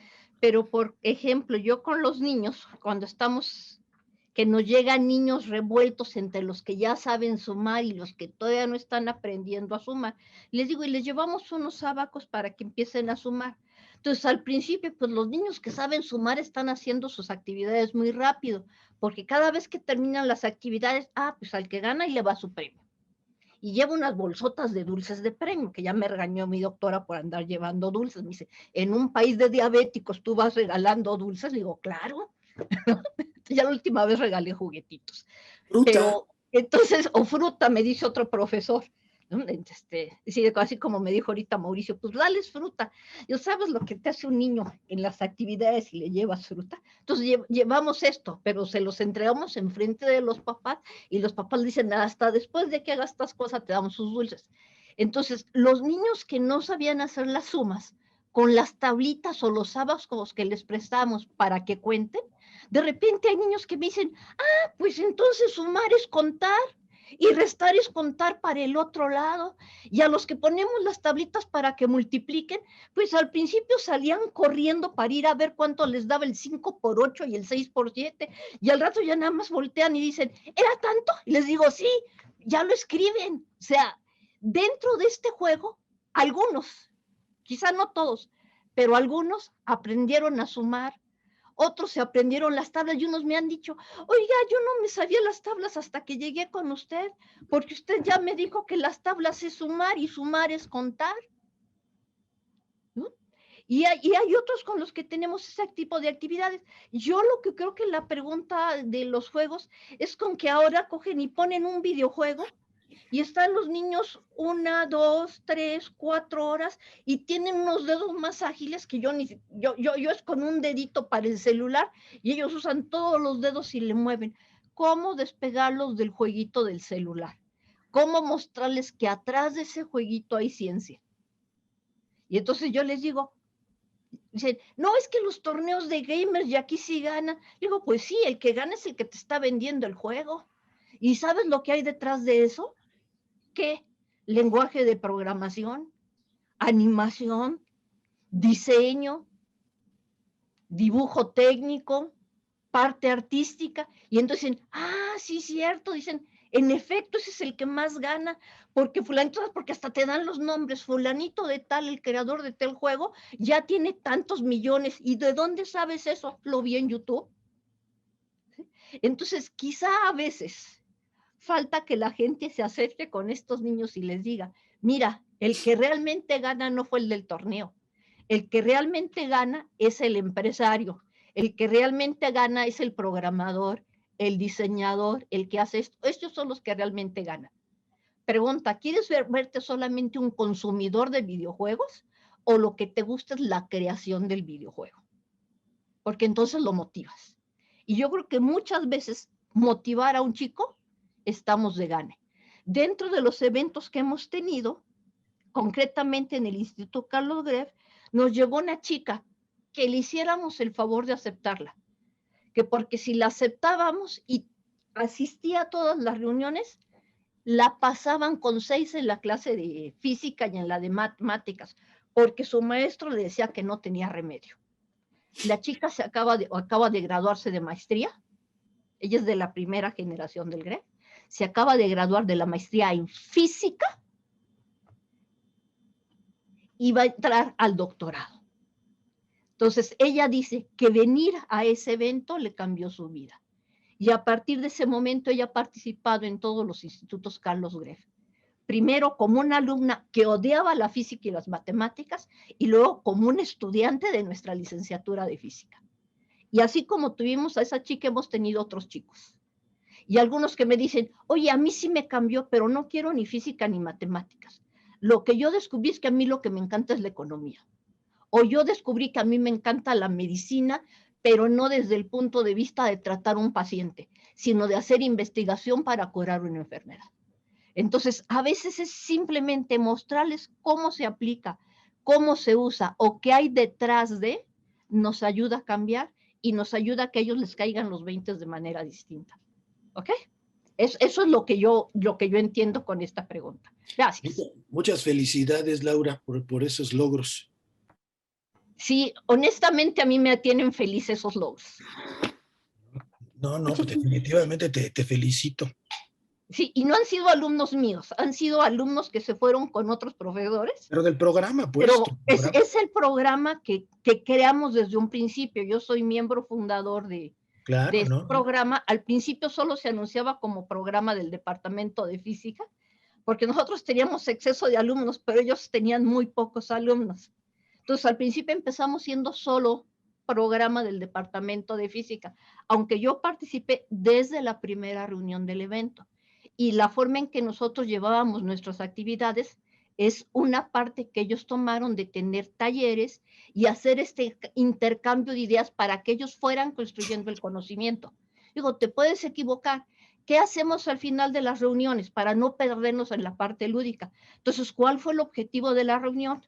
pero por ejemplo, yo con los niños, cuando que nos llegan niños revueltos entre los que ya saben sumar y los que todavía no están aprendiendo a sumar, les digo, y les llevamos unos abacos para que empiecen a sumar. Entonces, al principio, pues los niños que saben sumar están haciendo sus actividades muy rápido, porque cada vez que terminan las actividades, pues al que gana y le va su premio. Y lleva unas bolsotas de dulces de premio, que ya me regañó mi doctora por andar llevando dulces. Me dice, en un país de diabéticos, ¿tú vas regalando dulces? Le digo, claro. Ya la última vez regalé juguetitos. Fruta. Pero, entonces, o fruta, me dice otro profesor. ¿No? Así como me dijo ahorita Mauricio, pues dales fruta. Yo, ¿sabes lo que te hace un niño en las actividades si le llevas fruta? Entonces llevamos esto, pero se los entregamos enfrente de los papás y los papás dicen, hasta después de que hagas estas cosas te damos sus dulces. Entonces, los niños que no sabían hacer las sumas, con las tablitas o los abacos que les prestamos para que cuenten, de repente hay niños que me dicen, pues entonces sumar es contar. Y restar es contar para el otro lado. Y a los que ponemos las tablitas para que multipliquen, pues al principio salían corriendo para ir a ver cuánto les daba el 5 por 8 y el 6 por 7. Y al rato ya nada más voltean y dicen, ¿era tanto? Y les digo, sí, ya lo escriben. O sea, dentro de este juego, algunos, quizá no todos, pero algunos aprendieron a sumar. Otros se aprendieron las tablas y unos me han dicho, oiga, yo no me sabía las tablas hasta que llegué con usted, porque usted ya me dijo que las tablas es sumar y sumar es contar. ¿No? Y hay otros con los que tenemos ese tipo de actividades. Yo lo que creo que la pregunta de los juegos es con que ahora cogen y ponen un videojuego y están los niños 1, 2, 3, 4 horas y tienen unos dedos más ágiles que yo es con un dedito para el celular y ellos usan todos los dedos y le mueven. ¿Cómo despegarlos del jueguito del celular? ¿Cómo mostrarles que atrás de ese jueguito hay ciencia? Y entonces yo les digo, dicen, no, es que los torneos de gamers y aquí sí ganan. Digo, pues sí, el que gana es el que te está vendiendo el juego. ¿Y sabes lo que hay detrás de eso? ¿Qué? Lenguaje de programación, animación, diseño, dibujo técnico, parte artística. Y entonces dicen, sí, cierto, dicen, en efecto, ese es el que más gana, porque fulanito, porque hasta te dan los nombres, fulanito de tal, el creador de tal juego, ya tiene tantos millones. ¿Y de dónde sabes eso? Lo vi en YouTube. Entonces, quizá a veces falta que la gente se acerque con estos niños y les diga, mira, el que realmente gana no fue el del torneo, el que realmente gana es el empresario, el que realmente gana es el programador, el diseñador, el que hace esto. Estos son los que realmente ganan. Pregunta, ¿quieres verte solamente un consumidor de videojuegos o lo que te gusta es la creación del videojuego? Porque entonces lo motivas. Y yo creo que muchas veces motivar a un chico estamos de gane. Dentro de los eventos que hemos tenido, concretamente en el Instituto Carlos Greff, nos llegó una chica que le hiciéramos el favor de aceptarla, que porque si la aceptábamos y asistía a todas las reuniones, la pasaban con 6 en la clase de física y en la de matemáticas, porque su maestro le decía que no tenía remedio. La chica acaba de graduarse de maestría, ella es de la primera generación del Greff, se acaba de graduar de la maestría en física y va a entrar al doctorado. Entonces, ella dice que venir a ese evento le cambió su vida. Y a partir de ese momento, ella ha participado en todos los institutos Carlos Greff. Primero como una alumna que odiaba la física y las matemáticas, y luego como un estudiante de nuestra licenciatura de física. Y así como tuvimos a esa chica, hemos tenido otros chicos. Y algunos que me dicen, oye, a mí sí me cambió, pero no quiero ni física ni matemáticas. Lo que yo descubrí es que a mí lo que me encanta es la economía. O yo descubrí que a mí me encanta la medicina, pero no desde el punto de vista de tratar a un paciente, sino de hacer investigación para curar una enfermedad. Entonces, a veces es simplemente mostrarles cómo se aplica, cómo se usa o qué hay detrás de, nos ayuda a cambiar y nos ayuda a que a ellos les caigan los 20 de manera distinta. ¿Ok? Eso es lo que yo entiendo con esta pregunta. Gracias. Muchas felicidades, Laura, por esos logros. Sí, honestamente a mí me tienen feliz esos logros. No, pues definitivamente te felicito. Sí, y no han sido alumnos míos, han sido alumnos que se fueron con otros profesores. Pero del programa, pues. Pero es el programa que creamos desde un principio. Yo soy miembro fundador de Claro, este ¿no? programa. Al principio solo se anunciaba como programa del Departamento de Física, porque nosotros teníamos exceso de alumnos, pero ellos tenían muy pocos alumnos. Entonces, al principio empezamos siendo solo programa del Departamento de Física, aunque yo participé desde la primera reunión del evento. Y la forma en que nosotros llevábamos nuestras actividades es una parte que ellos tomaron de tener talleres y hacer este intercambio de ideas para que ellos fueran construyendo el conocimiento. Digo, te puedes equivocar. ¿Qué hacemos al final de las reuniones para no perdernos en la parte lúdica? Entonces, ¿cuál fue el objetivo de la reunión?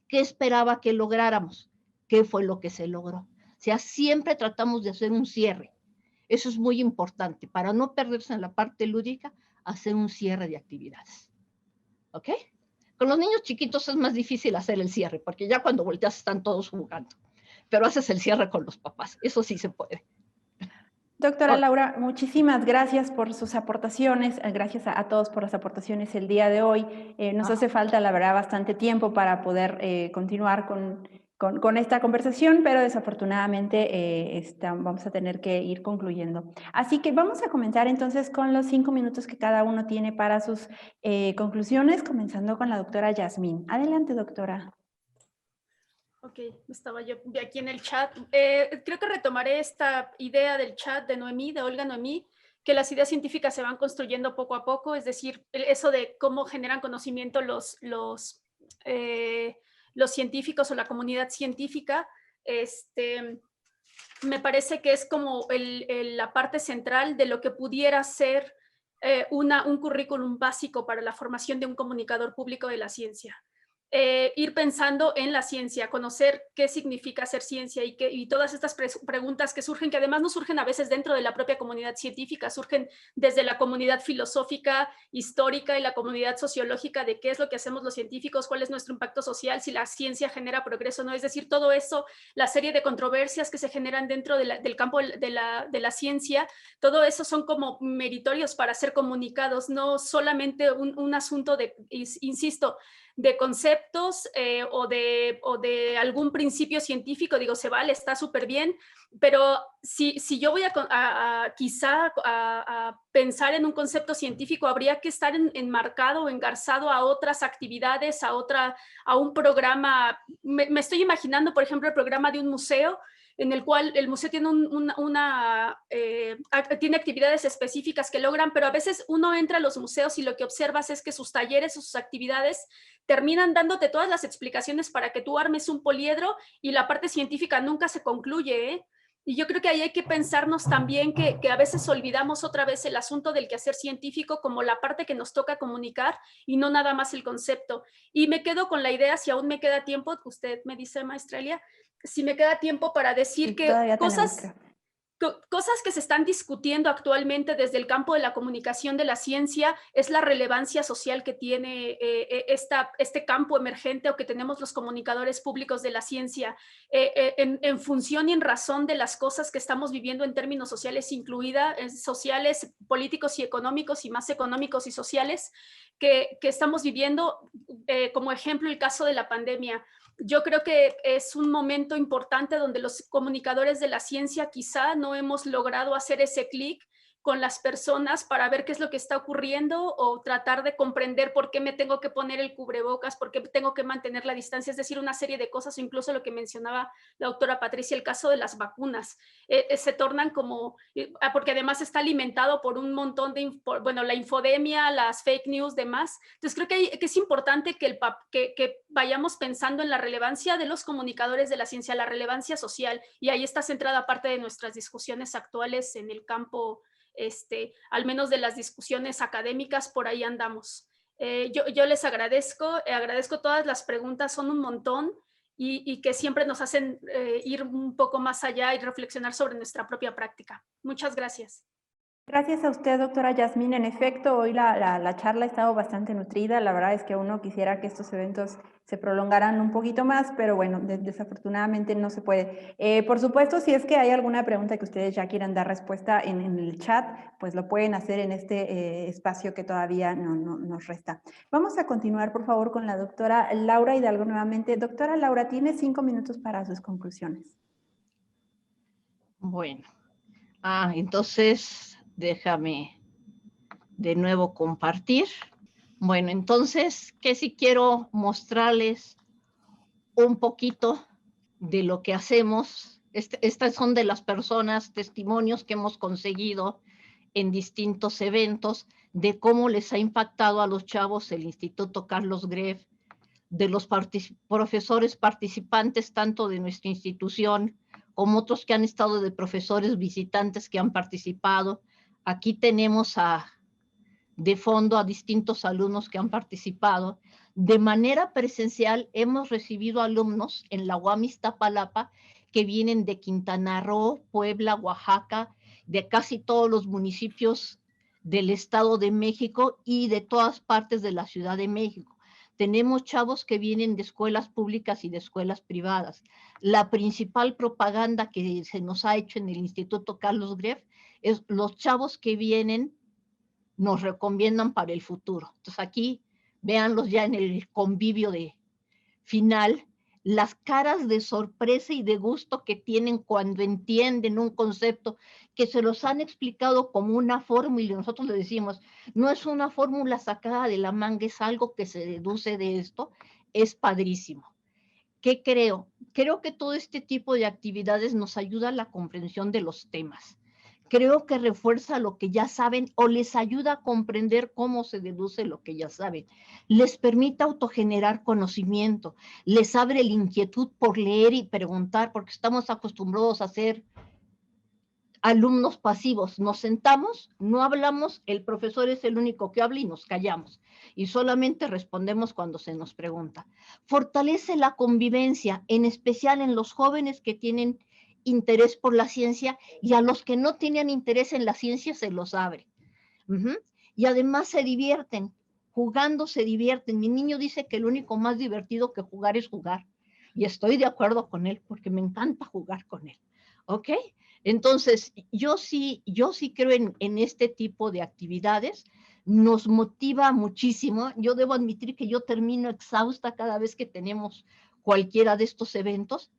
¿Qué esperaba que lográramos? ¿Qué fue lo que se logró? O sea, siempre tratamos de hacer un cierre. Eso es muy importante, para no perderse en la parte lúdica, hacer un cierre de actividades. ¿Ok? Con los niños chiquitos es más difícil hacer el cierre, porque ya cuando volteas están todos jugando. Pero haces el cierre con los papás, eso sí se puede. Doctora Laura, muchísimas gracias por sus aportaciones, gracias a todos por las aportaciones el día de hoy. Nos hace falta, la verdad, bastante tiempo para poder continuar con esta conversación, pero desafortunadamente vamos a tener que ir concluyendo. Así que vamos a comenzar entonces con los 5 minutos que cada uno tiene para sus conclusiones, comenzando con la doctora Yasmín. Adelante, doctora. Ok, estaba yo aquí en el chat. Creo que retomaré esta idea del chat de Noemí, de Olga Noemí, que las ideas científicas se van construyendo poco a poco, es decir, eso de cómo generan conocimiento los científicos o la comunidad científica, me parece que es como la parte central de lo que pudiera ser un currículum básico para la formación de un comunicador público de la ciencia. Ir pensando en la ciencia, conocer qué significa hacer ciencia y todas estas preguntas que surgen, que además no surgen a veces dentro de la propia comunidad científica, surgen desde la comunidad filosófica, histórica y la comunidad sociológica de qué es lo que hacemos los científicos, cuál es nuestro impacto social, si la ciencia genera progreso o no. Es decir, todo eso, la serie de controversias que se generan dentro del campo de la ciencia, todo eso son como meritorios para ser comunicados, no solamente un asunto de, insisto, de conceptos o de algún principio científico. Digo, se vale, está súper bien, pero si yo voy quizá a pensar en un concepto científico, habría que estar enmarcado o engarzado a otras actividades, a un programa. Me estoy imaginando, por ejemplo, el programa de un museo, en el cual el museo tiene tiene actividades específicas que logran, pero a veces uno entra a los museos y lo que observas es que sus talleres o sus actividades terminan dándote todas las explicaciones para que tú armes un poliedro y la parte científica nunca se concluye, ¿eh? Y yo creo que ahí hay que pensarnos también que a veces olvidamos otra vez el asunto del quehacer científico como la parte que nos toca comunicar y no nada más el concepto. Y me quedo con la idea, si aún me queda tiempo, usted me dice, maestra Elia, si me queda tiempo para decir que cosas que se están discutiendo actualmente desde el campo de la comunicación de la ciencia es la relevancia social que tiene este campo emergente o que tenemos los comunicadores públicos de la ciencia en función y en razón de las cosas que estamos viviendo en términos sociales, incluidas sociales, políticos y económicos y más económicos y sociales que estamos viviendo, como ejemplo el caso de la pandemia. Yo creo que es un momento importante donde los comunicadores de la ciencia quizá no hemos logrado hacer ese clic con las personas para ver qué es lo que está ocurriendo o tratar de comprender por qué me tengo que poner el cubrebocas, por qué tengo que mantener la distancia, es decir, una serie de cosas, o incluso lo que mencionaba la doctora Patricia, el caso de las vacunas. Se tornan como, porque además está alimentado por un montón de, la infodemia, las fake news, demás. Entonces creo que es importante que vayamos pensando en la relevancia de los comunicadores de la ciencia, la relevancia social, y ahí está centrada parte de nuestras discusiones actuales en el campo, al menos de las discusiones académicas, por ahí andamos. Yo les agradezco todas las preguntas, son un montón y que siempre nos hacen ir un poco más allá y reflexionar sobre nuestra propia práctica. Muchas gracias. Gracias a usted, doctora Yasmín. En efecto, hoy la charla ha estado bastante nutrida. La verdad es que uno quisiera que estos eventos se prolongaran un poquito más, pero bueno, desafortunadamente no se puede. Por supuesto, si es que hay alguna pregunta que ustedes ya quieran dar respuesta en el chat, pues lo pueden hacer en este espacio que todavía nos resta. Vamos a continuar, por favor, con la doctora Laura Hidalgo nuevamente. Doctora Laura, tiene 5 minutos para sus conclusiones. Bueno, entonces déjame de nuevo compartir. Bueno, entonces, que si quiero mostrarles un poquito de lo que hacemos. Estas son de las personas, testimonios que hemos conseguido en distintos eventos de cómo les ha impactado a los chavos el Instituto Carlos Greff, de los profesores participantes tanto de nuestra institución como otros que han estado de profesores visitantes que han participado. Aquí tenemos de fondo a distintos alumnos que han participado. De manera presencial hemos recibido alumnos en la UAM Iztapalapa que vienen de Quintana Roo, Puebla, Oaxaca, de casi todos los municipios del Estado de México y de todas partes de la Ciudad de México. Tenemos chavos que vienen de escuelas públicas y de escuelas privadas. La principal propaganda que se nos ha hecho en el Instituto Carlos Greff es los chavos que vienen nos recomiendan para el futuro. Entonces aquí, véanlos ya en el convivio de final, las caras de sorpresa y de gusto que tienen cuando entienden un concepto que se los han explicado como una fórmula y nosotros le decimos, no es una fórmula sacada de la manga, es algo que se deduce de esto, es padrísimo. ¿Qué creo? Creo que todo este tipo de actividades nos ayuda a la comprensión de los temas. Creo que refuerza lo que ya saben o les ayuda a comprender cómo se deduce lo que ya saben. Les permite autogenerar conocimiento, les abre la inquietud por leer y preguntar, porque estamos acostumbrados a ser alumnos pasivos. Nos sentamos, no hablamos, el profesor es el único que habla y nos callamos. Y solamente respondemos cuando se nos pregunta. Fortalece la convivencia, en especial en los jóvenes que tienen interés por la ciencia y a los que no tenían interés en la ciencia se los abre. Y además se divierten, jugando se divierten. Mi niño dice que lo único más divertido que jugar es jugar. Y estoy de acuerdo con él porque me encanta jugar con él. ¿Ok? Entonces, yo sí creo en este tipo de actividades. Nos motiva muchísimo. Yo debo admitir que yo termino exhausta cada vez que tenemos cualquiera de estos eventos,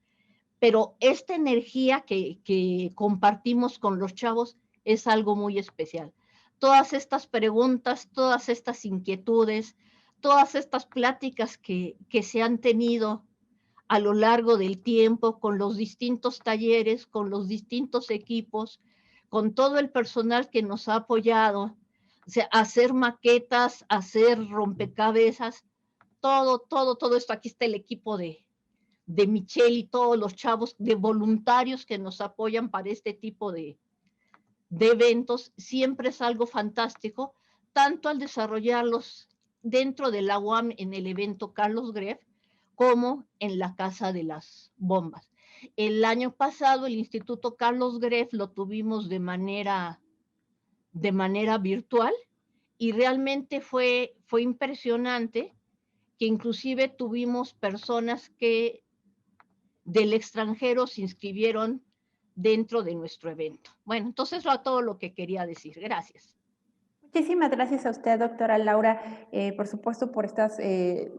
pero esta energía que compartimos con los chavos es algo muy especial. Todas estas preguntas, todas estas inquietudes, todas estas pláticas que se han tenido a lo largo del tiempo con los distintos talleres, con los distintos equipos, con todo el personal que nos ha apoyado, o sea, hacer maquetas, hacer rompecabezas, todo esto. Aquí está el equipo de Michelle y todos los chavos de voluntarios que nos apoyan para este tipo de eventos. Siempre es algo fantástico, tanto al desarrollarlos dentro de la UAM en el evento Carlos Greff, como en la Casa de las Bombas. El año pasado el Instituto Carlos Greff lo tuvimos de manera virtual y realmente fue impresionante que inclusive tuvimos personas que del extranjero se inscribieron dentro de nuestro evento. Bueno, entonces era todo lo que quería decir. Gracias. Muchísimas gracias a usted, doctora Laura, por supuesto, por estas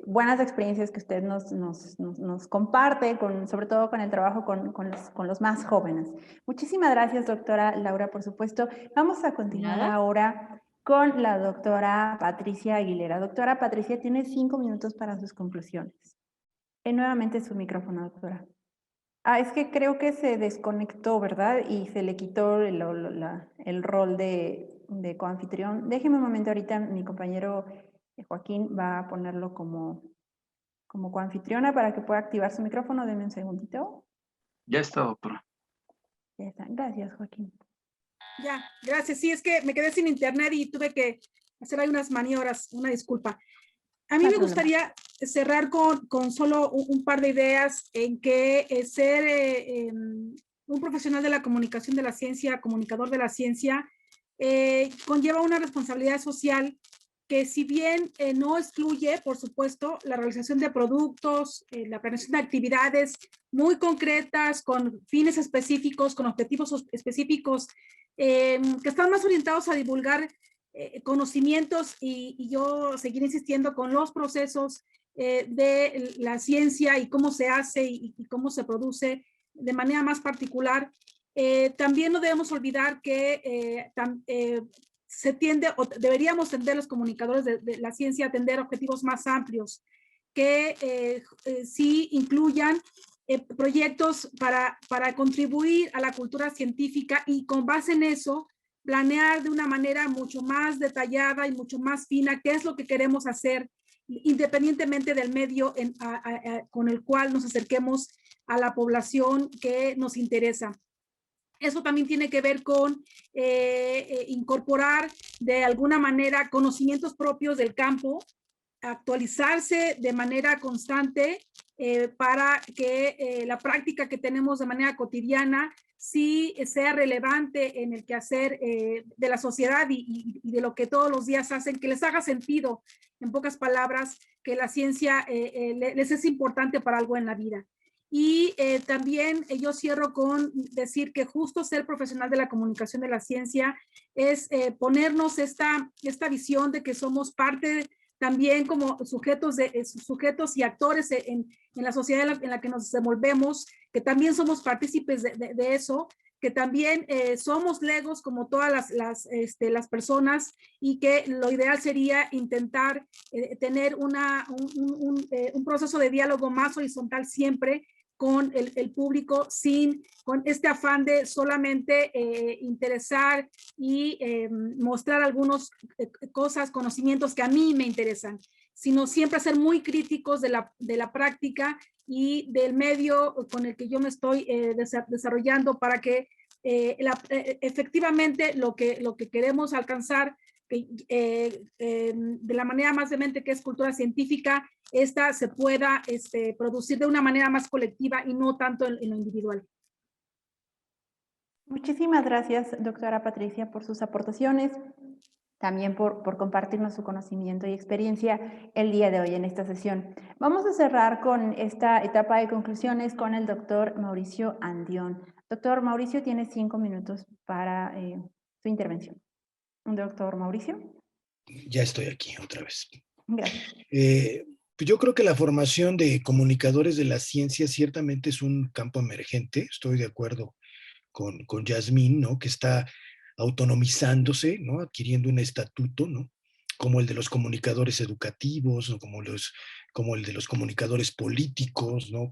buenas experiencias que usted nos comparte, sobre todo con el trabajo con los más jóvenes. Muchísimas gracias, doctora Laura, por supuesto. Vamos a continuar ahora con la doctora Patricia Aguilera. Doctora Patricia, tiene 5 minutos para sus conclusiones. Nuevamente su micrófono, doctora. Es que creo que se desconectó, ¿verdad? Y se le quitó el rol de coanfitrión. Déjeme un momento, ahorita mi compañero Joaquín va a ponerlo como coanfitriona para que pueda activar su micrófono. Deme un segundito. Ya está, doctora. Ya está. Gracias, Joaquín. Ya, gracias. Sí, es que me quedé sin internet y tuve que hacer ahí unas maniobras. Una disculpa. A mí me gustaría cerrar con solo un par de ideas en que ser un profesional de la comunicación de la ciencia, comunicador de la ciencia, conlleva una responsabilidad social que, si bien no excluye, por supuesto, la realización de productos, la planeación de actividades muy concretas, con fines específicos, con objetivos específicos, que están más orientados a divulgar conocimientos, y yo seguiré insistiendo con los procesos de la ciencia y cómo se hace y cómo se produce de manera más particular. También no debemos olvidar que se tiende, o deberíamos tender los comunicadores de la ciencia a tender objetivos más amplios, que sí incluyan proyectos para contribuir a la cultura científica, y con base en eso planear de una manera mucho más detallada y mucho más fina qué es lo que queremos hacer, independientemente del medio con el cual nos acerquemos a la población que nos interesa. Eso también tiene que ver con incorporar de alguna manera conocimientos propios del campo, actualizarse de manera constante para que la práctica que tenemos de manera cotidiana sí sea relevante en el quehacer de la sociedad y de lo que todos los días hacen, que les haga sentido, en pocas palabras, que la ciencia les es importante para algo en la vida. Y también yo cierro con decir que justo ser profesional de la comunicación de la ciencia es ponernos esta visión de que somos parte también como sujetos y actores en la sociedad en la que nos desenvolvemos, que también somos partícipes de eso, que también somos legos como todas las personas, y que lo ideal sería intentar tener un proceso de diálogo más horizontal siempre con el público, con este afán de solamente interesar y mostrar algunas cosas, conocimientos que a mí me interesan, sino siempre ser muy críticos de la práctica y del medio con el que yo me estoy desarrollando, para que efectivamente lo que queremos alcanzar de la manera más demente, que es cultura científica, esta se pueda producir de una manera más colectiva y no tanto en lo individual. Muchísimas gracias, doctora Patricia, por sus aportaciones, también por compartirnos su conocimiento y experiencia el día de hoy en esta sesión. Vamos a cerrar con esta etapa de conclusiones con el doctor Mauricio Andión. Doctor Mauricio, tiene 5 minutos para su intervención. Doctor Mauricio. Ya estoy aquí otra vez. Gracias. Yo creo que la formación de comunicadores de la ciencia ciertamente es un campo emergente. Estoy de acuerdo con Yasmín, ¿no? Que está autonomizándose, ¿no? Adquiriendo un estatuto, ¿no? Como el de los comunicadores educativos, ¿no? Como el de los comunicadores políticos, ¿no?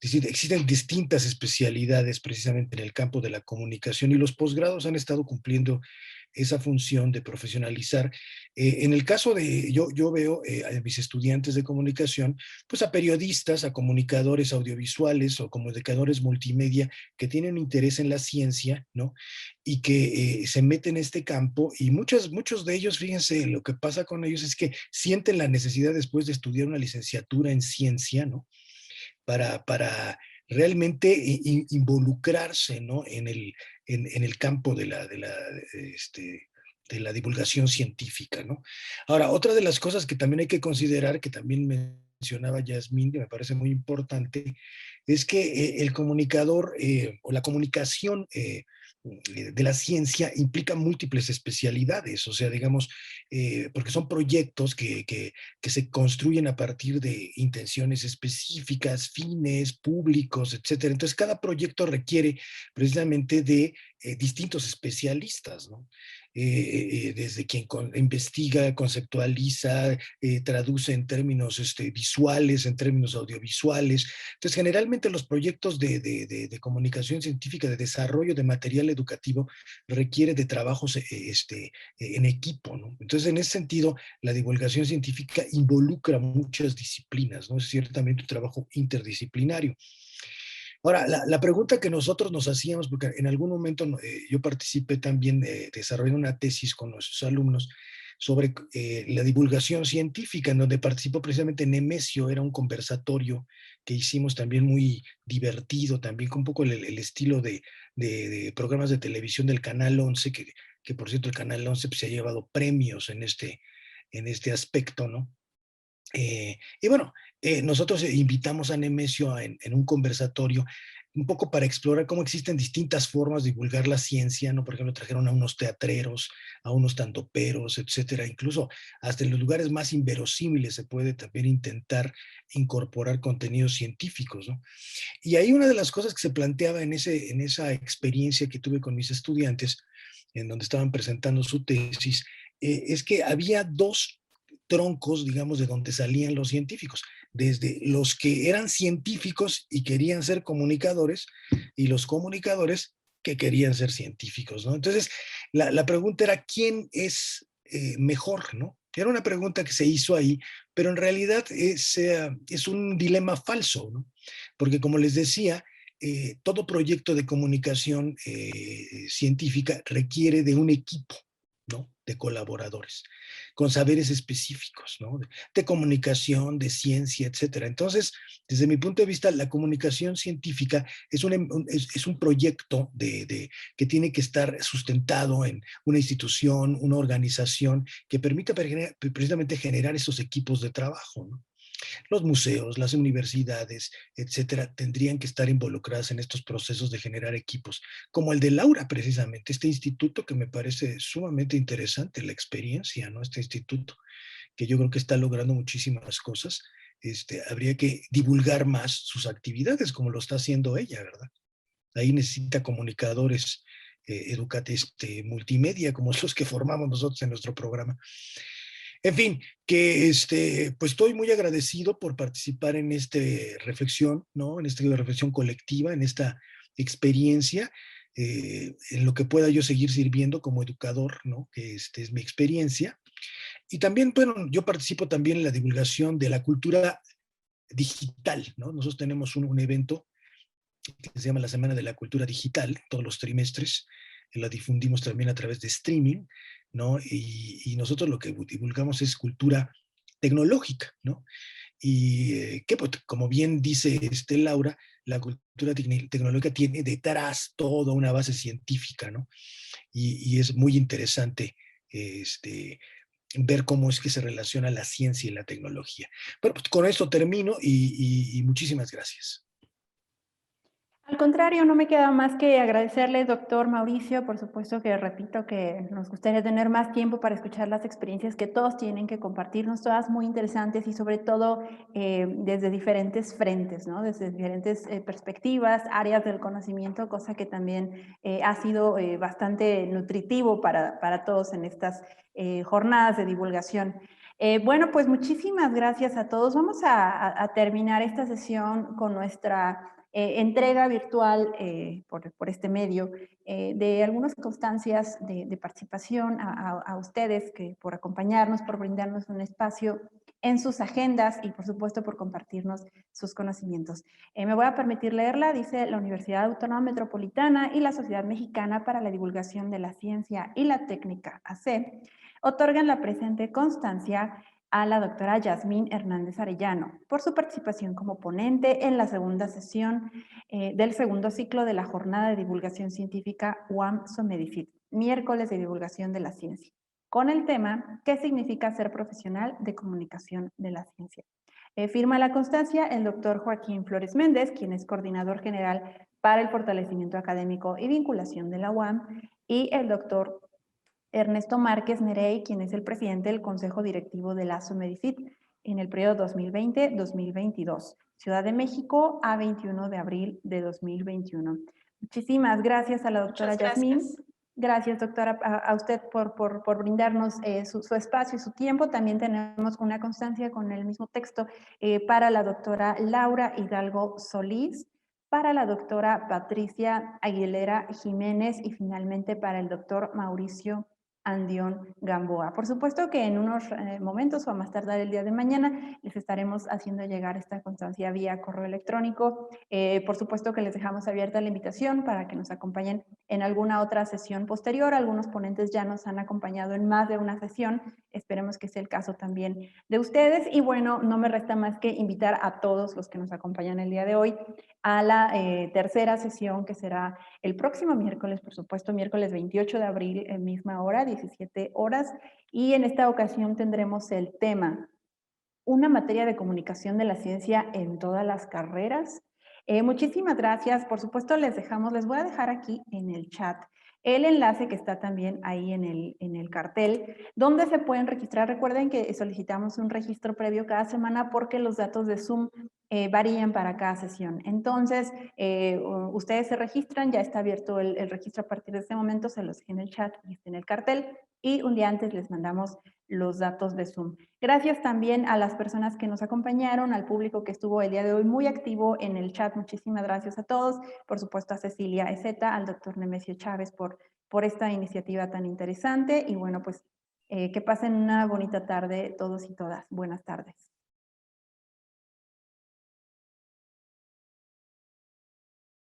Existen distintas especialidades precisamente en el campo de la comunicación, y los posgrados han estado cumpliendo esa función de profesionalizar. En el caso de, yo veo a mis estudiantes de comunicación, pues a periodistas, a comunicadores audiovisuales o comunicadores multimedia que tienen interés en la ciencia, ¿no? Y que se meten en este campo, y muchos de ellos, fíjense, lo que pasa con ellos es que sienten la necesidad, después de estudiar una licenciatura en ciencia, ¿no? Para realmente involucrarse, ¿no? en el campo de la divulgación científica, ¿no? Ahora, otra de las cosas que también hay que considerar, que también mencionaba Yasmín, que me parece muy importante, es que el comunicador o la comunicación de la ciencia implica múltiples especialidades, o sea, digamos, porque son proyectos que se construyen a partir de intenciones específicas, fines, públicos, etcétera. Entonces, cada proyecto requiere precisamente de distintos especialistas, ¿no? Desde quien investiga, conceptualiza, traduce en términos visuales, en términos audiovisuales. Entonces, generalmente los proyectos de comunicación científica, de desarrollo de material educativo, requiere de trabajos en equipo, ¿no? Entonces, en ese sentido, la divulgación científica involucra muchas disciplinas, ¿no? Es ciertamente un trabajo interdisciplinario. Ahora, la pregunta que nosotros nos hacíamos, porque en algún momento yo participé también desarrollando una tesis con nuestros alumnos sobre la divulgación científica, en donde participó precisamente Nemesio. Era un conversatorio que hicimos también muy divertido, también con un poco el estilo de programas de televisión del Canal 11, que que por cierto el Canal 11 pues, se ha llevado premios en este aspecto, ¿no? Y bueno, nosotros invitamos a Nemesio en un conversatorio un poco para explorar cómo existen distintas formas de divulgar la ciencia, ¿no? Por ejemplo, trajeron a unos teatreros, a unos tandoperos, etcétera. Incluso hasta en los lugares más inverosímiles se puede también intentar incorporar contenidos científicos, ¿no? Y ahí una de las cosas que se planteaba en esa experiencia que tuve con mis estudiantes, en donde estaban presentando su tesis, es que había dos troncos, digamos, de donde salían los científicos, desde los que eran científicos y querían ser comunicadores, y los comunicadores que querían ser científicos, ¿no? Entonces, la pregunta era, ¿quién es mejor, no? Era una pregunta que se hizo ahí, pero en realidad es un dilema falso, ¿no? Porque como les decía, todo proyecto de comunicación científica requiere de un equipo, ¿no? De colaboradores, con saberes específicos, ¿no? De comunicación, de ciencia, etcétera. Entonces, desde mi punto de vista, la comunicación científica es un proyecto que tiene que estar sustentado en una institución, una organización que permita precisamente generar esos equipos de trabajo, ¿no? Los museos, las universidades, etcétera, tendrían que estar involucradas en estos procesos de generar equipos, como el de Laura, precisamente, este instituto que me parece sumamente interesante, la experiencia, ¿no? Este instituto, que yo creo que está logrando muchísimas cosas. Habría que divulgar más sus actividades, como lo está haciendo ella, ¿verdad? Ahí necesita comunicadores multimedia, como los que formamos nosotros en nuestro programa. En fin, que pues estoy muy agradecido por participar en esta reflexión, ¿no? En esta reflexión colectiva, en esta experiencia, en lo que pueda yo seguir sirviendo como educador, ¿no? Que es mi experiencia. Y también, bueno, yo participo también en la divulgación de la cultura digital, ¿no? Nosotros tenemos un evento que se llama la Semana de la Cultura Digital, todos los trimestres, la difundimos también a través de streaming, ¿no? Y nosotros lo que divulgamos es cultura tecnológica, ¿no? Y que, pues, como bien dice Laura, la cultura tecnológica tiene detrás toda una base científica, ¿no? Y es muy interesante ver cómo es que se relaciona la ciencia y la tecnología. Bueno, pues con esto termino y muchísimas gracias. Al contrario, no me queda más que agradecerle, doctor Mauricio. Por supuesto que repito que nos gustaría tener más tiempo para escuchar las experiencias que todos tienen que compartirnos, todas muy interesantes y sobre todo desde diferentes frentes, ¿no? Desde diferentes perspectivas, áreas del conocimiento, cosa que también ha sido bastante nutritivo para todos en estas jornadas de divulgación. Bueno, pues muchísimas gracias a todos. Vamos a terminar esta sesión con nuestra entrega virtual por este medio de algunas constancias de participación a ustedes que por acompañarnos, por brindarnos un espacio en sus agendas y por supuesto por compartirnos sus conocimientos. Me voy a permitir leerla. Dice: la Universidad Autónoma Metropolitana y la Sociedad Mexicana para la Divulgación de la Ciencia y la Técnica, AC, otorgan la presente constancia a la doctora Yasmín Hernández Arellano por su participación como ponente en la segunda sesión del segundo ciclo de la Jornada de Divulgación Científica UAM Somedifit, miércoles de divulgación de la ciencia, con el tema ¿qué significa ser profesional de comunicación de la ciencia? Firma la constancia el doctor Joaquín Flores Méndez, quien es coordinador general para el fortalecimiento académico y vinculación de la UAM, y el doctor Ernesto Márquez Nerey, quien es el presidente del Consejo Directivo de la SOMEDIFIT en el periodo 2020-2022, Ciudad de México, a 21 de abril de 2021. Muchísimas gracias a la doctora Yasmín. Gracias, doctora, a usted por brindarnos su espacio y su tiempo. También tenemos una constancia con el mismo texto para la doctora Laura Hidalgo Solís, para la doctora Patricia Aguilera Jiménez y finalmente para el doctor Mauricio Andión Gamboa. Por supuesto que en unos momentos o a más tardar el día de mañana les estaremos haciendo llegar esta constancia vía correo electrónico. Por supuesto que les dejamos abierta la invitación para que nos acompañen en alguna otra sesión posterior. Algunos ponentes ya nos han acompañado en más de una sesión. Esperemos que sea el caso también de ustedes. Y bueno, no me resta más que invitar a todos los que nos acompañan el día de hoy a la tercera sesión, que será el próximo miércoles, por supuesto, miércoles 28 de abril, en misma hora, 17 horas. Y en esta ocasión tendremos el tema: una materia de comunicación de la ciencia en todas las carreras. Muchísimas gracias. Por supuesto, les voy a dejar aquí en el chat el enlace que está también ahí en el cartel, donde se pueden registrar. Recuerden que solicitamos un registro previo cada semana porque los datos de Zoom varían para cada sesión. Entonces, ustedes se registran, ya está abierto el registro a partir de este momento, se los dejé en el chat y está en el cartel, y un día antes les mandamos los datos de Zoom. Gracias también a las personas que nos acompañaron, al público que estuvo el día de hoy muy activo en el chat. Muchísimas gracias a todos. Por supuesto a Cecilia Ezeta, al doctor Nemesio Chávez por esta iniciativa tan interesante. Y bueno, pues que pasen una bonita tarde todos y todas. Buenas tardes.